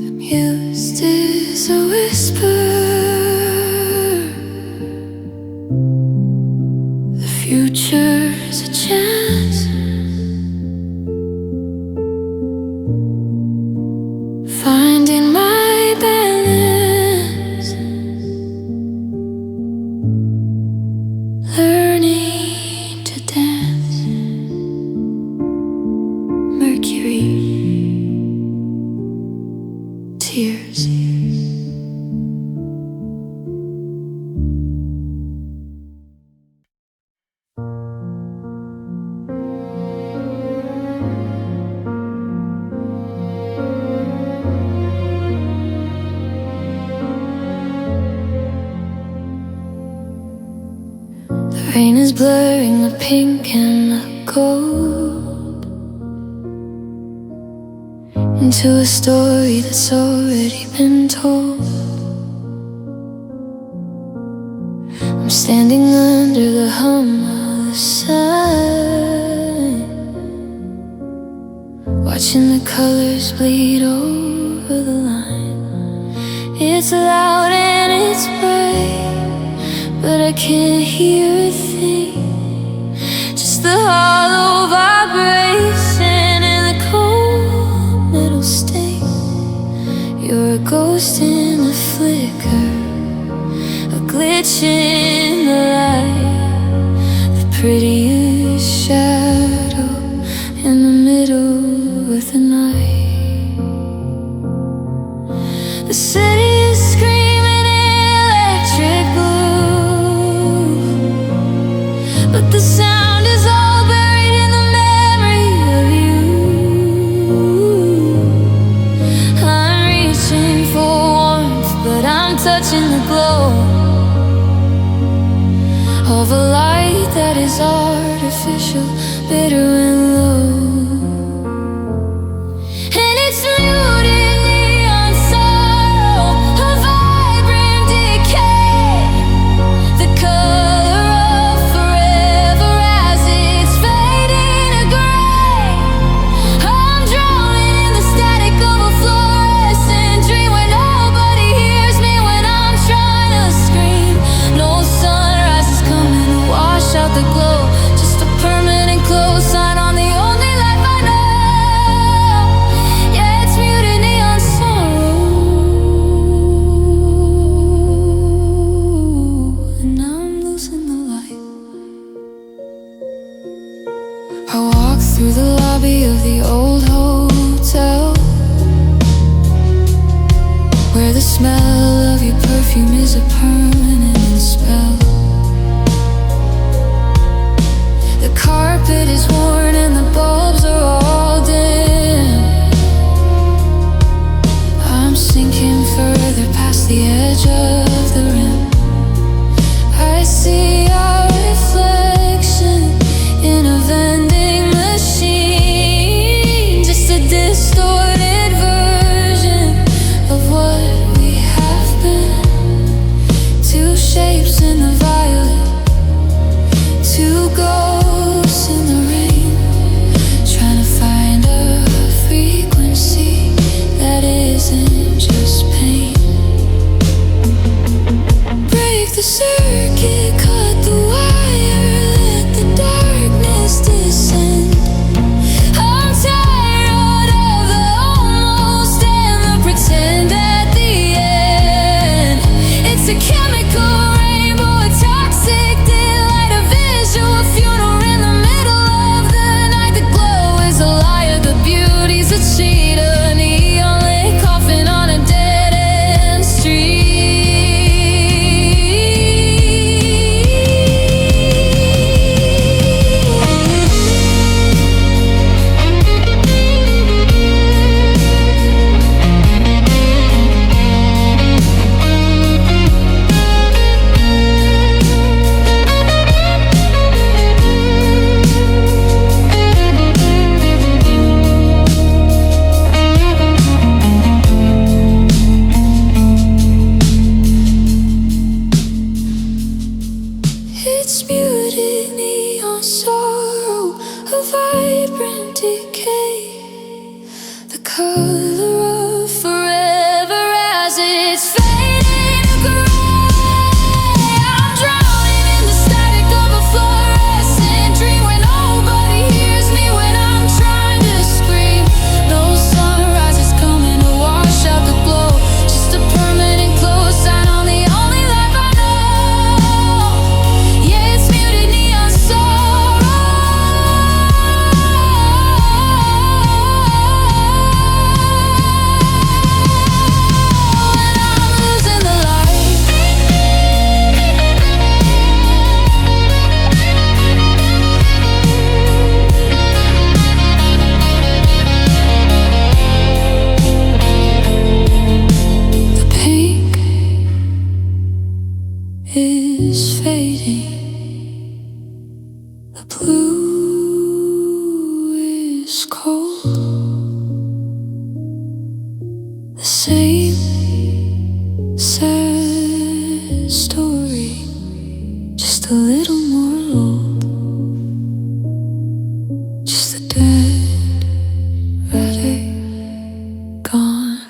Speaker 1: The muse is a whisper, the future's a chance, finding my balance, learning to dance. Mercury, tears. The rain is blurring the pink and the gold into a story that's already been told. I'm standing under the hum of the sun, watching the colors bleed over the line. It's loud and it's bright, but I can't hear a thing, just the hollow vibration and the cold metal sting. You're a ghost in the flicker, a glitch in the light, the prettiest shadow artificial, bitter and low. And it's muted neon sorrow, a vibrant decay, the color of forever as it's fading to gray. I'm drowning in the static of a fluorescent dream where nobody hears me when I'm trying to scream. No sunrise is coming to wash out the glow, just a permanent close sign on the only life I know. Yeah, it's muted neon sorrow, and I'm losing the light. I walk through the lobby of the old hotel, where the smell of your perfume is a permanent spell. The carpet is worn and the bulbs are all dim. I'm sinking further past the edge of the rim. I see our reflection in a vending machine, just a distorted version of what we have been. Two shapes in the violet, two ghosts in the rain, trying to find a frequency that isn't just pain. Break the circuit, cut the wire, let the darkness descend. I'm tired of the almost and the pretend at the end. It's a chemical rainbow, a toxic delight, a visual funeral in the middle of the night. The glow is a liar, the beauty's a cheater, a neon lit coffin on a dead-end street. It's muted neon sorrow, a vibrant decay, the color of forever as it's fading to gray. I'm drowning in the static of a fluorescent dream where nobody hears me when I'm trying to scream. No sunrise is coming to wash out the glow, just a permanent close sign on the only life I know. Yeah, it's muted neon sorrow, and I'm losing the light. The pink is fading, the blue is cold, the same sad story, just a little more old, just a dead addict gone.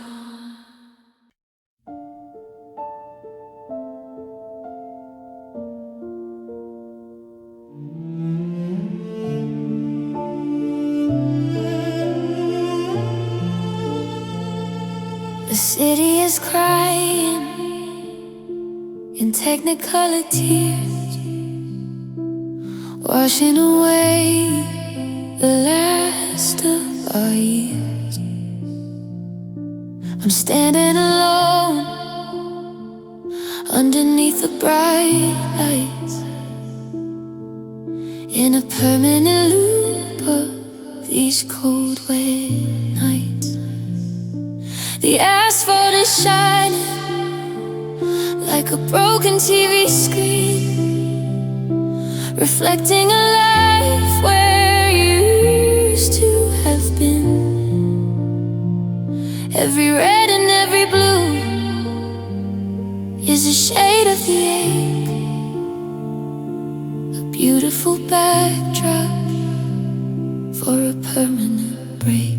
Speaker 1: The city is crying in technicolor tears, washing away the last of our years. I'm standing alone underneath the bright lights, in a permanent loop of these cold, wet nights. The asphalt is shining like a broken TV screen, reflecting a life where Every red and every blue is a shade of the ache, a beautiful backdrop for a permanent break.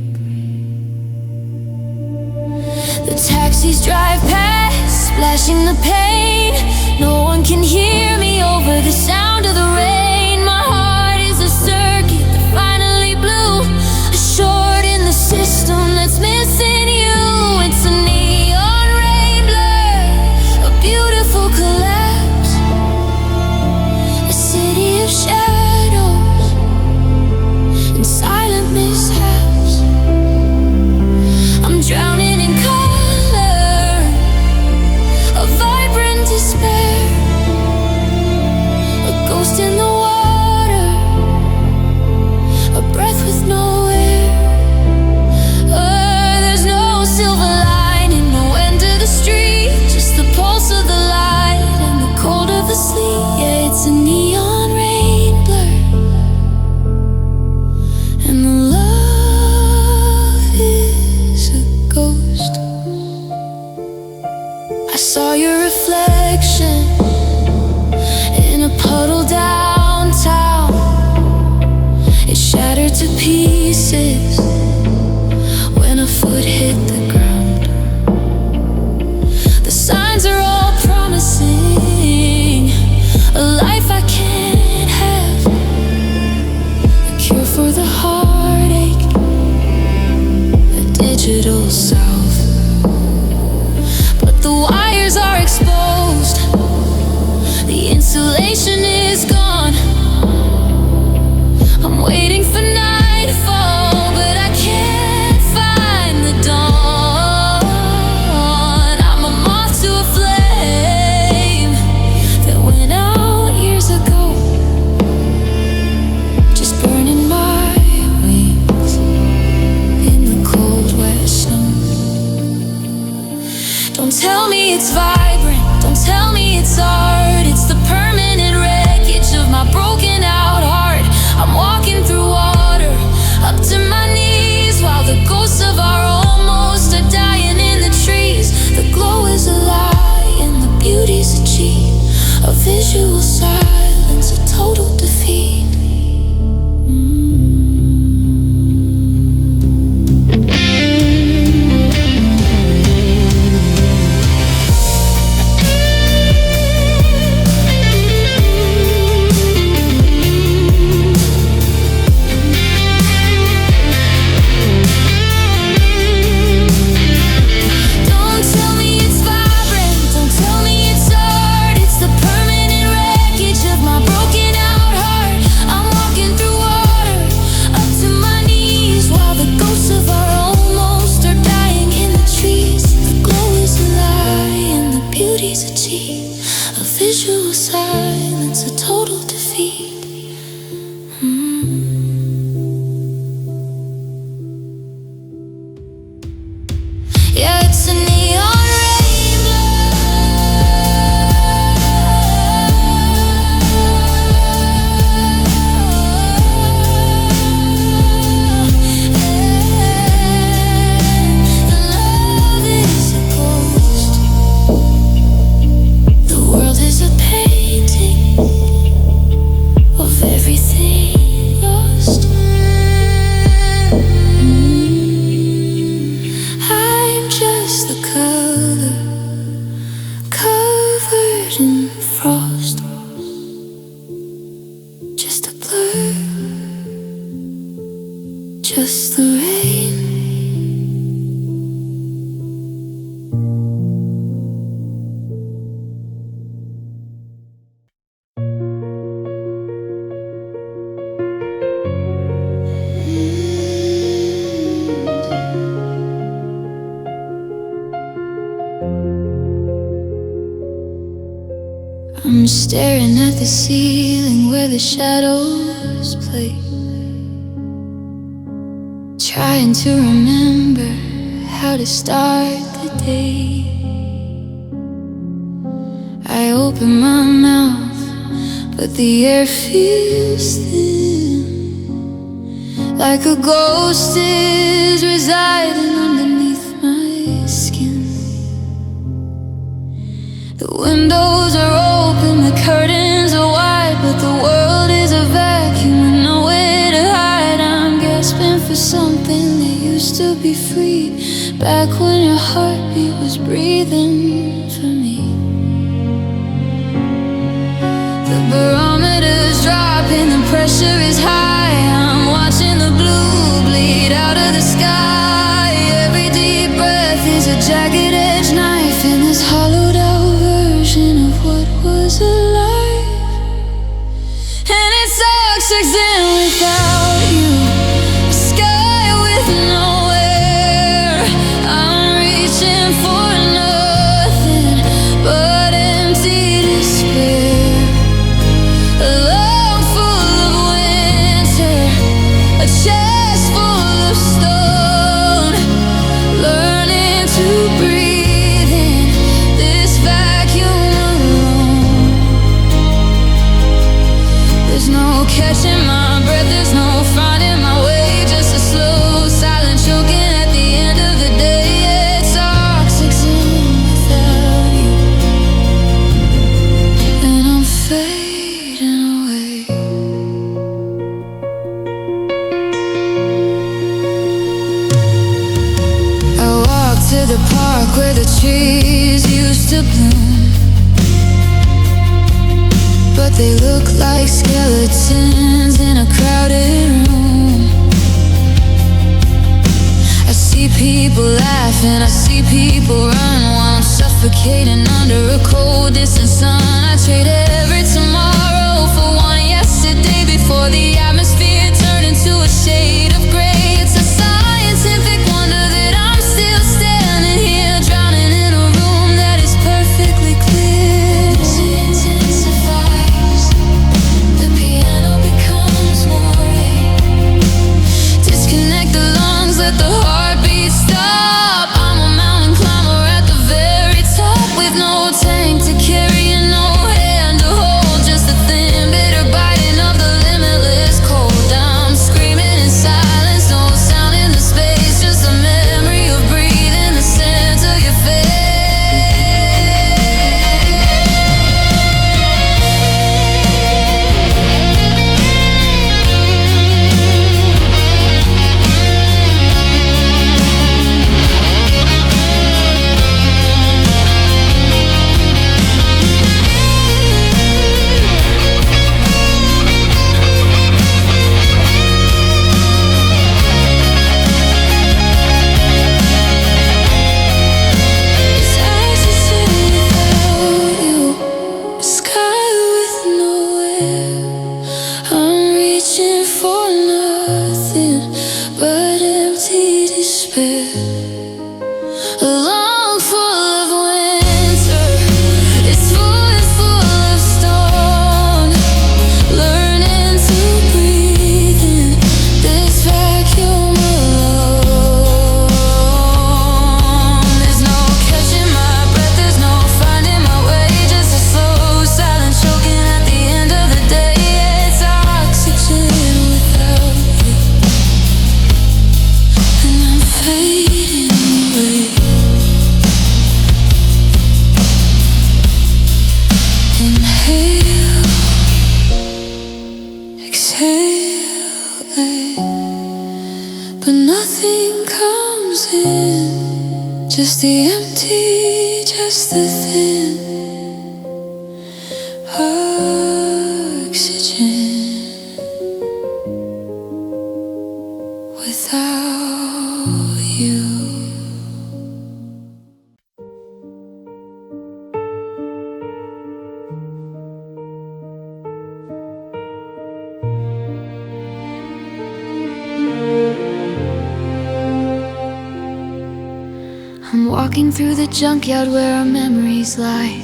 Speaker 1: The taxis drive past, splashing the pain. No one can hear me over the sound of the rain. My heart is a circuit that finally blew, a short in the system that's missing you. It's a neon rain blur, a beautiful collapse, a city of shadows and silent mishaps. I'm drowning in color, a vibrant despair, a ghost in the water, a breath with no air. There's no silver lining, no end to the street, just the pulse of the light and the cold of the sleet. Yeah, it's a neon rain blur, and the love is a ghost. I saw your reflection in a puddle downtown. It shattered to pieces when a foot hit the ground. The signs are all promising, a life I can't have, a cure for the heartache, a digital self. But the wires are exposed, the insulation is gone. I'm waiting for nightfall, but I can't find the dawn. I'm a moth to a flame that went out years ago, just burning my wings in the cold wet snow. Don't tell me it's vibrant, don't tell me it's art. It's the permanent wreckage of my broken out heart. I'm walking through water up to my knees, while the ghosts of our almost are dying in the trees. The glow is a lie and the beauty's a cheat, a visual silence, a total defeat. Don't tell me it's vibrant, don't tell me it's art. It's the permanent wreckage of my broken out heart. I'm walking through water up to my knees, while the ghosts of our almost are dying in the trees. The glow is a lie and the beauty's a cheat, a visual silence, a total defeat. Yeah, it's a neon rain the love is a ghost. The world is a painting of everything lost. I'm just the color covered in frost, just a blur, just the rain. I'm staring at the ceiling where the shadows play, trying to remember how to start the day. I open my mouth, but the air feels thin, like a ghost is residing underneath my The windows are open, the curtains are wide, but the world is a vacuum with nowhere to hide. I'm gasping for something that used to be free, back when your heartbeat was breathing for me. The barometer's dropping, the pressure is high. I'm watching the blue bleed out of the sky. Every deep breath is a jagged-edged knife in this hollowed-out version of what was alive. And it sucks existing without you. A sky with nowhere. I'm reaching for nothing but empty despair. A lung full of winter, a chest full of stone, learning to breathe in this vacuum alone. There's no catching my breath, there's no finding my way, just a slow, silent choking at the end of the day. It's oxygen without you, and I'm fading away. I walk to the park where the trees used to bloom, but they look like skeletons in a crowded room. I see people laughing, I see people run while I'm suffocating under a cold distant sun. I trade every tomorrow for one yesterday before the atmosphere turned into a shade of gray. It's a scientific wonder that I'm still standing here, drowning in a room that is perfectly clear. It intensifies, the piano becomes more rain. Disconnect the lungs, let the heartbeat stop. I'm a mountain climber at the very top, with no tank to carry and no hand to hold, just a thin bitter biting of the limitless cold. I'm screaming in silence, no sound in the space, just a memory of breathing the scent of your face. It's oxygen without you, a sky with nowhere. I'm reaching for nothing but empty despair. A lung full of winter, it's full of stone, learning to breathe in this vacuum alone. There's no catching my breath, there's no finding my way, just a slow, silent choking at the end of the day. It's oxygen without you, and I'm fading away. Inhale, exhale, but nothing comes in, just the empty, just the thin oxygen without you. I'm walking through the junkyard where our memories lie,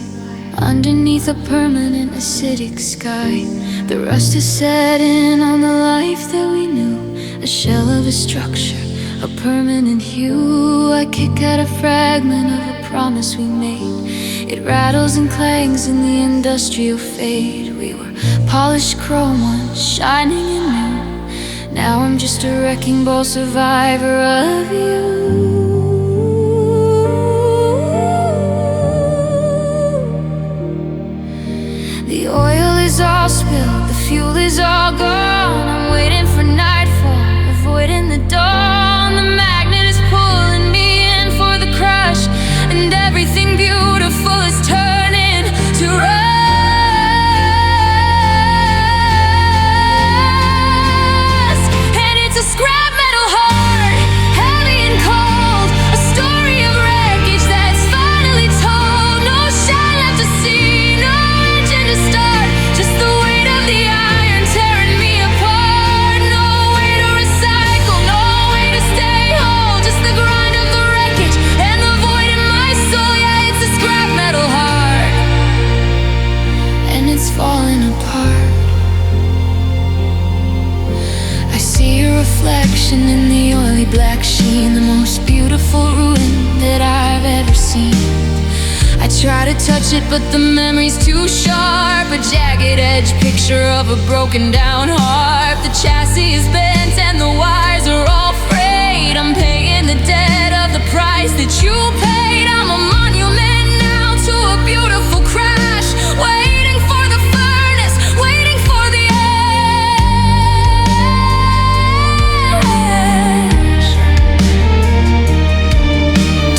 Speaker 1: underneath a permanent acidic sky. The rust is setting on the life that we knew, a shell of a structure, a permanent hue. I kick at a fragment of a promise we made. It rattles and clangs in the industrial fade. We were polished chrome once, shining and new. Now I'm just a wrecking ball survivor of you. is all spilled, the fuel is all gone. I'm waiting for nightfall, avoiding the dawn. The magnet is pulling me in for the crush, and everything beautiful is turning to rust. And it's a scrap metal heart, heavy and cold, a story of wreckage that's finally told. No shine left to see, no engine to start, just the weight of the iron tearing me apart. No way to recycle, no way to stay whole, just the grind of the wreckage and the void in my soul. Yeah, it's a scrap metal heart, and it's falling apart. I see your reflection in the oily black sheen, the most beautiful ruin that I've ever seen. I try to touch it, but the memory's too sharp, a jagged edge picture of a broken down heart. The chassis is bent and the wires are all frayed. I'm paying the debt of the price that you paid. I'm a monument now to a beautiful crash, waiting for the furnace, waiting for the ash.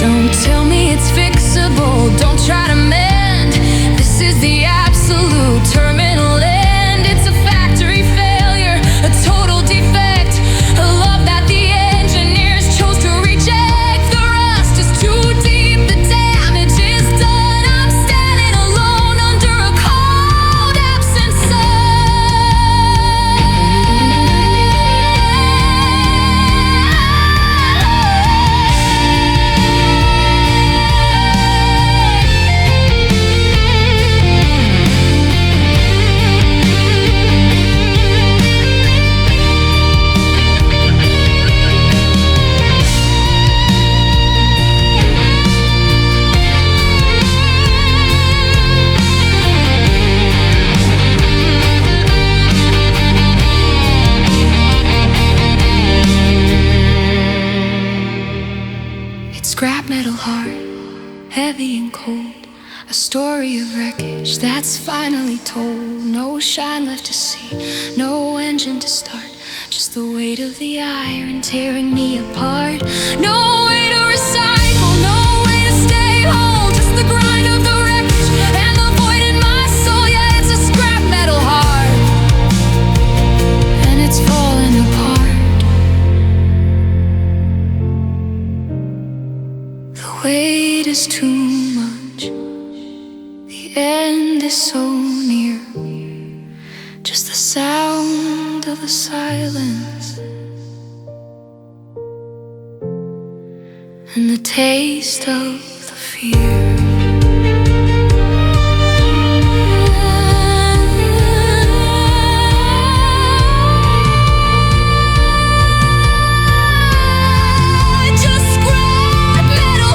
Speaker 1: Don't tell me it's fixable, don't try to mend. This is the absolute terminal end. It's a factory failure, a total defect, a love that the engineers chose to reject. The rust is too deep, the damage is done. I'm standing alone under a cold, absent scrap metal heart, heavy and cold, a story of wreckage that's finally told. No shine left to see, no engine to start, just the weight of the iron tearing me apart. No way to recycle, no way to stay whole, just the grind of the wreckage and the void in my soul. Yeah, it's a scrap metal heart, and it's falling apart. The weight is too much, the end is so near, just the sound of the silence and the taste of the fear. Just scrap metal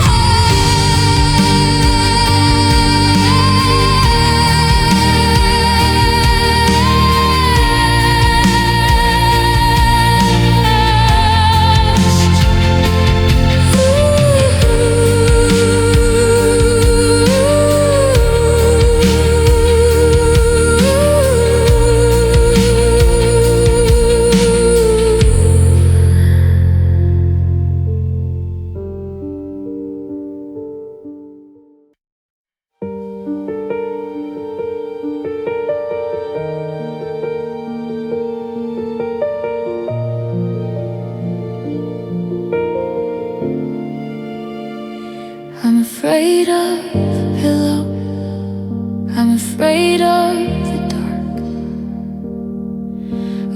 Speaker 1: I'm afraid of the pillow, I'm afraid of the dark,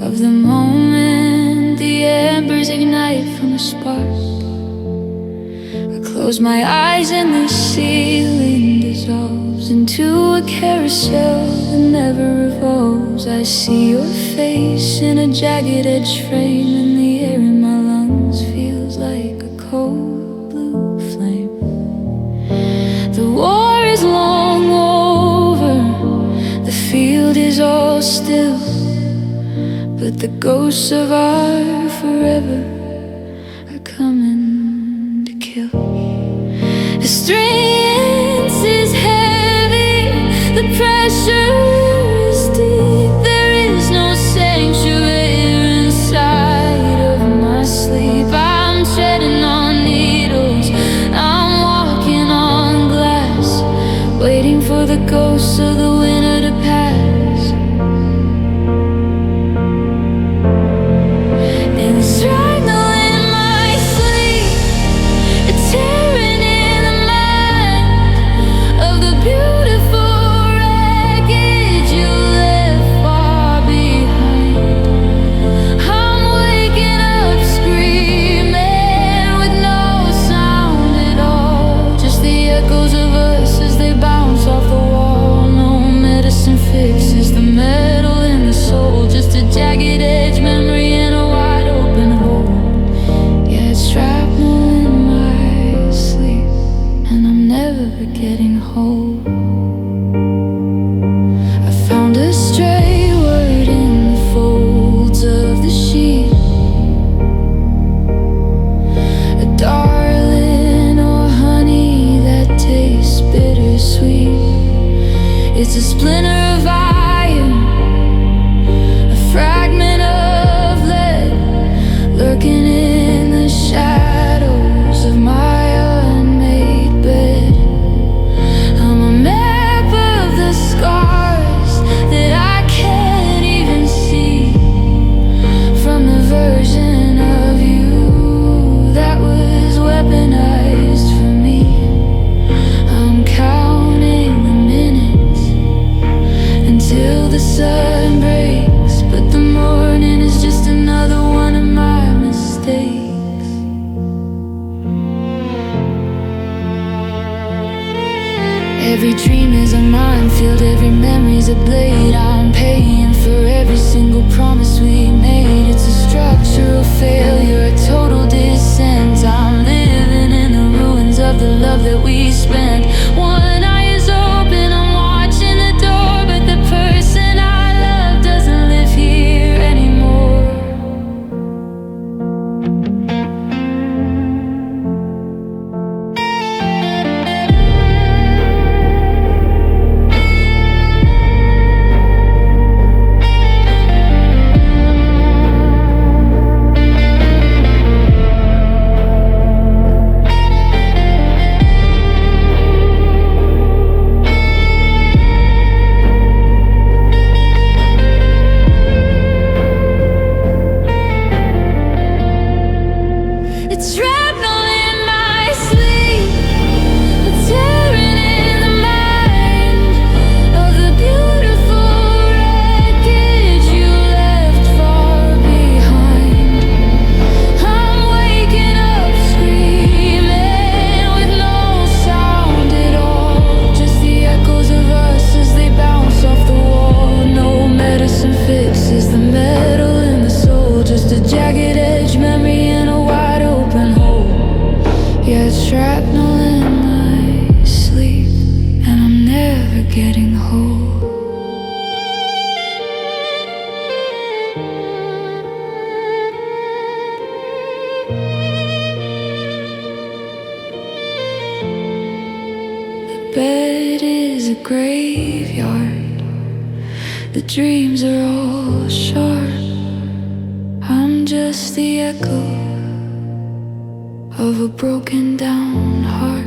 Speaker 1: of the moment the embers ignite from a spark. I close my eyes and the ceiling dissolves into a carousel that never revolves. I see your face in a jagged edge frame, and the air in my lungs feels like a cold blue flame. The war is long over, the field is all still, but the ghosts of our forever are coming to kill. The strength is heavy, the pressure is deep. razor blade. I'm paying for every single promise we made. It's a structural failure, a total descent. I'm living in the ruins of the love that we spent. One eye is open, I'm watching the door, but the person I love doesn't live here anymore. It's shrapnel in my sleep, tearing in the mind of the beautiful wreckage you left far behind. I'm waking up screaming with no sound at all, just the echoes of us as they bounce off the wall. No medicine fixes the metal in the soul, just a jagged edge memory in a wide open hole. Yeah, it's shrapnel in my sleep, and I'm never getting whole. The bed is a graveyard, the dreams are all sharp. I'm just the echo of a broken down heart.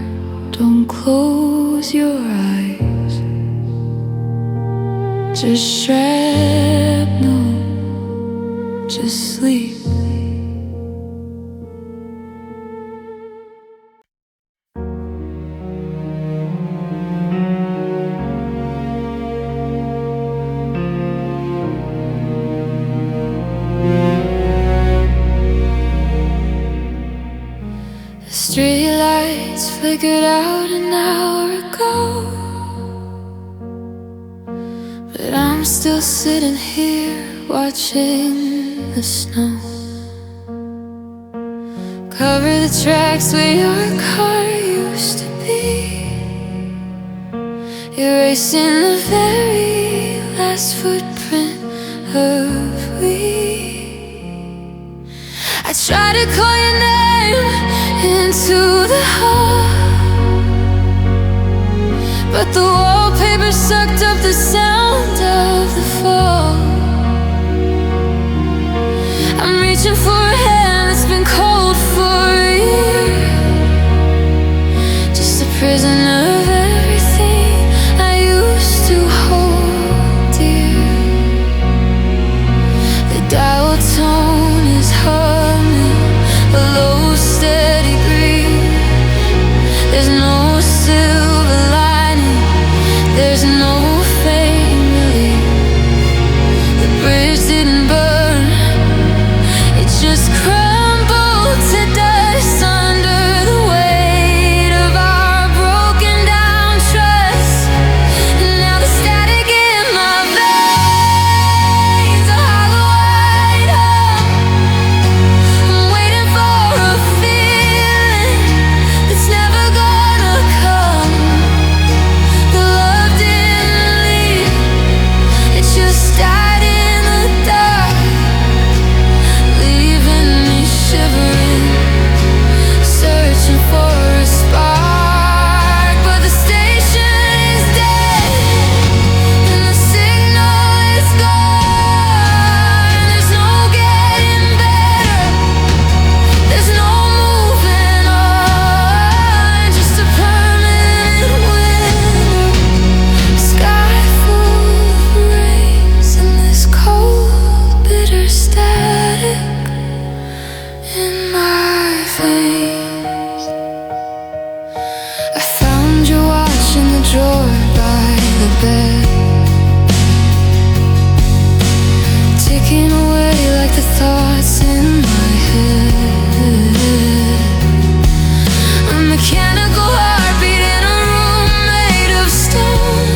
Speaker 1: Don't close your eyes, just shrapnel, just sleep. Street lights flickered out an hour ago, but I'm still sitting here watching the snow cover the tracks where your car used to be, erasing the very last footprint of we. I try to call your name into the hall, but the wallpaper sucked up the sound of the fall. I'm reaching for a hand that's been cold for a year, just a prisoner of everything I used to hold dear. The dial tone is humming a low steady breeze. There's no silver lining, there's no fame relief. The bridge didn't burn, it just crumbled to dust under the weight of our broken down trust. And now the static in my veins, a hollow white hole. I'm waiting for a feeling that's never gonna come. The love didn't leave, it just died in the dark, leaving me shivering, searching for a spark. But the station is dead, and the signal is gone. There's no getting better, there's no moving on, just a permanent winter. Sky full of rains and this cold, bitter static in my veins. I found your watch in the drawer by the bed, ticking away like the thoughts in my head. A mechanical heartbeat in a room made of stone.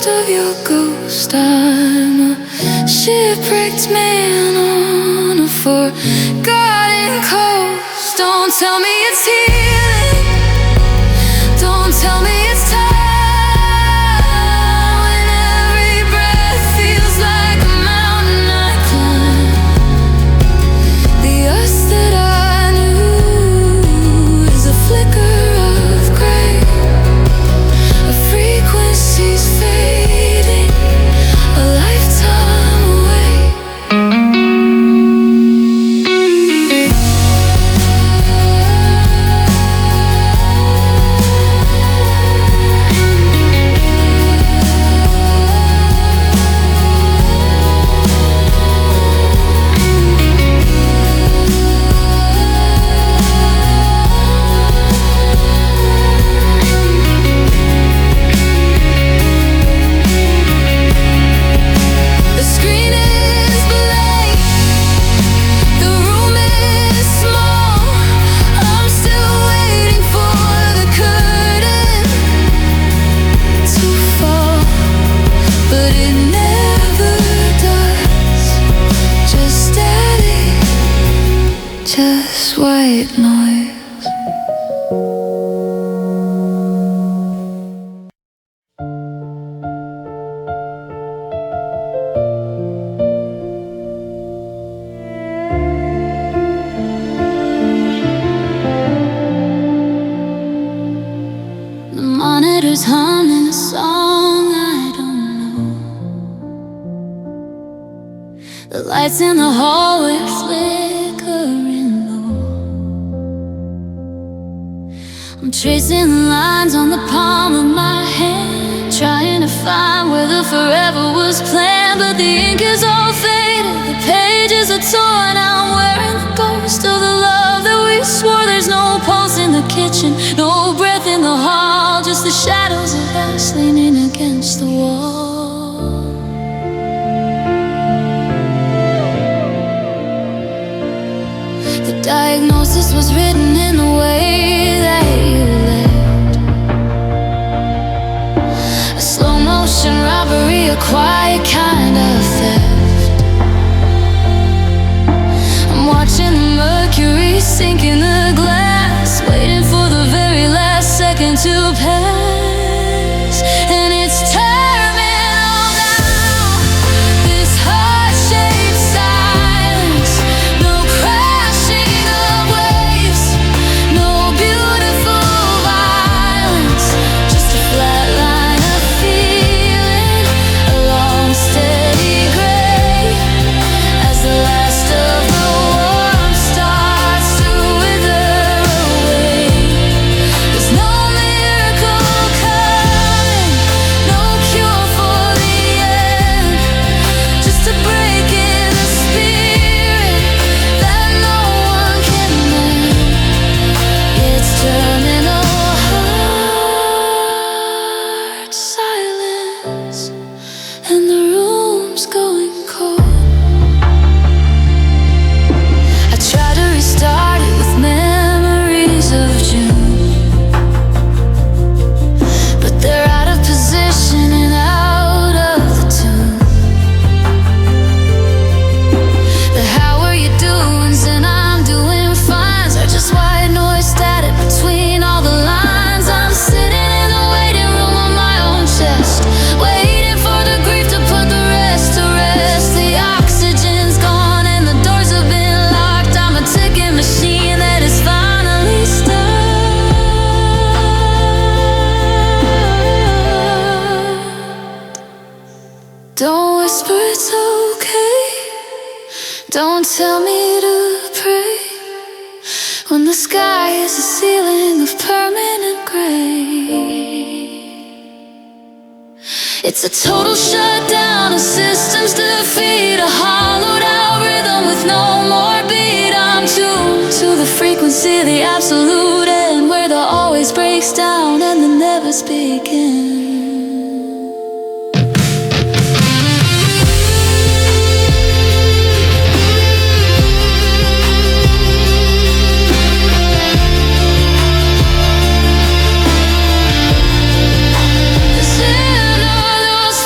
Speaker 1: ghost of your ghost. I'm a shipwrecked man on a forgotten coast. Don't tell me it's healing, don't tell me it's time. When every breath feels like a mountain I climb. The us that I knew is a flicker of gray, a frequency's fading, a lifetime away. The screen is blank, the room is small. I'm still waiting for the curtain to fall, but it never does. Just static, just white noise. The monitor's humming a song I don't know. The lights in the hallway are flickering low. I'm tracing the lines on the palm of my hand, trying to find where the forever was planned. But the ink is all faded, the pages are torn. I'm wearing the ghost of the love that we swore. There's no pulse in the kitchen, no breath in the hall, just the shadows of us leaning against the wall. The diagnosis was written in the way that you left. A slow motion robbery, a quiet kind of theft. I'm watching the mercury sink in the glass, waiting for the very last second to pass. And it's terminal now, this heart-shaped silence. No crashing of waves, no beautiful violence, just a flat line of feeling, a long steady gray, as the last of the warmth starts to wither away. There's no miracle coming, no cure for the end, just a break in the spirit that no one can mend. It's terminal heart silence, and the room's going cold. I try to restart it with memories of June, but they're out of position and out of the tune. The how are you doings and I'm doing fines are just white noise static between all the lines. I'm sitting in the waiting room on my own chest, waiting for the grief to put the rest to rest. The oxygen's gone and the doors have been locked. I'm a ticking machine that is finally stopped. Don't whisper it's okay, don't tell me to pray, when the sky is a ceiling of permanent gray. It's a total shutdown, a system's defeat, a hollowed out rhythm with no more beat. I'm tuned to the frequency, the absolute end, where the always breaks down and the nevers begin. Cause in all those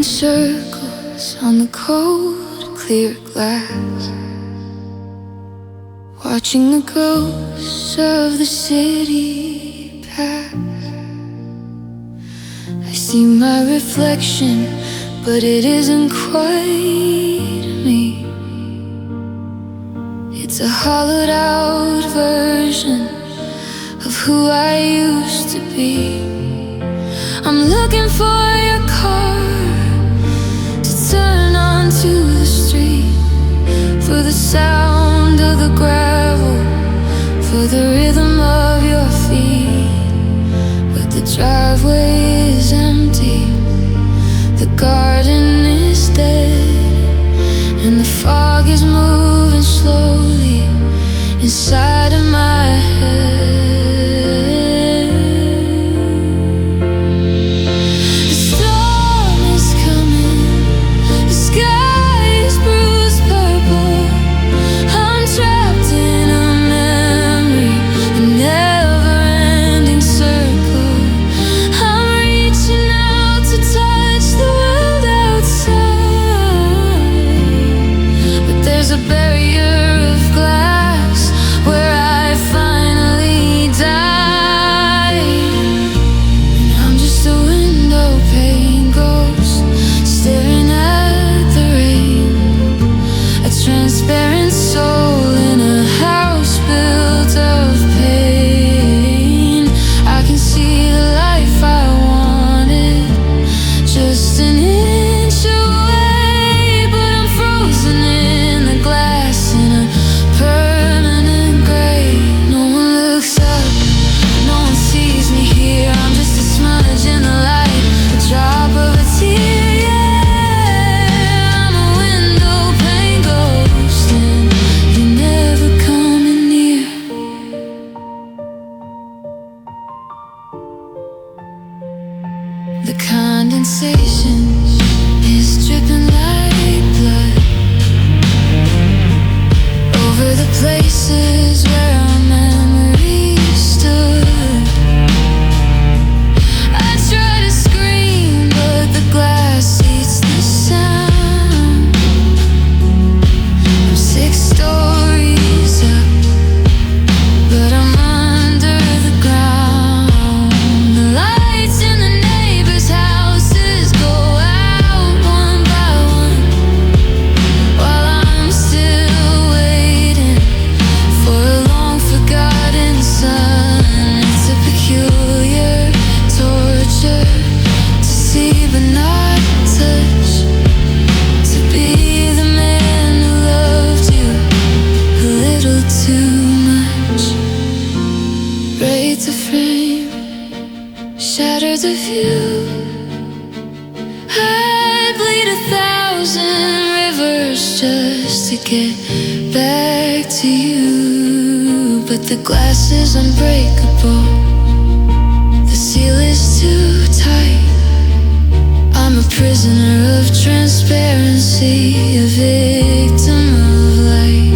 Speaker 1: circles on the cold, clear glass, watching the ghosts of the city pass. I see my reflection, but it isn't quite me. It's a hollowed out version of who I used to be. I'm looking for your car to turn onto the street, for the sound of the gravel, for the rhythm of your feet. But the driveway is empty, the garden is dead, and the fog is moving slowly inside of my head. The storm is coming, the sky is bruised purple. I'm trapped in a memory, a never-ending circle. I'm reaching out to touch the world outside, but there's a barrier of glass where I finally died. And I'm just a window pane ghost staring at the rain, a transparent soul in a house built of pain. I can see the life I wanted just an inch away, but I'm frozen in the glass in a permanent gray. No one looks up, no one sees me here. I'm just a smudge in the light, a drop of a tear. Yeah, I'm a window pane ghost, and you're never coming near. The condensation is dripping like blood over the places where our memories stood. I try to scream, but the glass eats the sound. I'm 6 stories up, but I'm under the ground. The lights in the neighbors' houses go out one by one, while I'm still waiting for a long forgotten sun. It's a peculiar torture to see but not touch, to be the man who loved you a little too much. Break the frame, shatter the view. I'd bleed 1,000 rivers just to get back to you, but the glass is unbreakable, the seal is too tight. I'm a prisoner of transparency, a victim of light.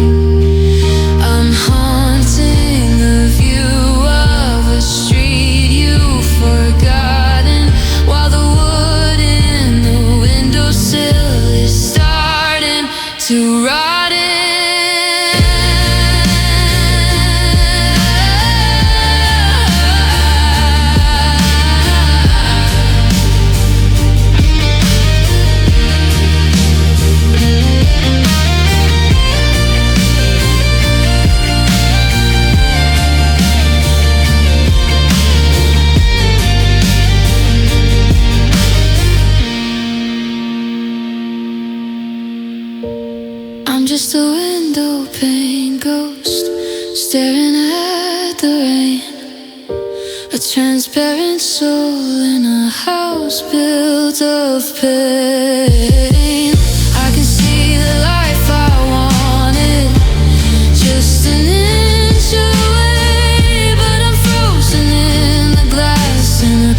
Speaker 1: I'm haunting the view of a street you've forgotten, while the wood in the windowsill is starting to rot in. I'm just a window pane ghost staring at the rain, a transparent soul in a house built of pain. I can see the life I wanted just an inch away, but I'm frozen in the glass in a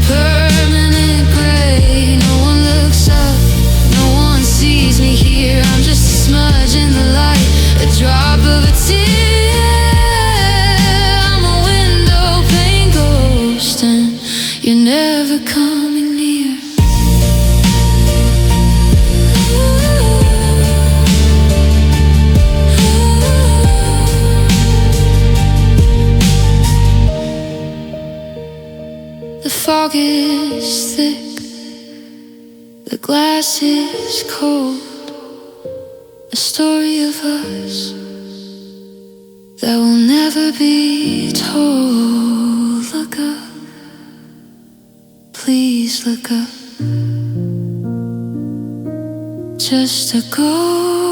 Speaker 1: permanent gray. No one looks up, no one sees me here. I'm just a smudge in the light, a drop of a tear. I'm a window pane ghost, and you're never coming near. fog is thick, the glass is cold. A story of us that will never be told. Look up, please look up. Just a ghost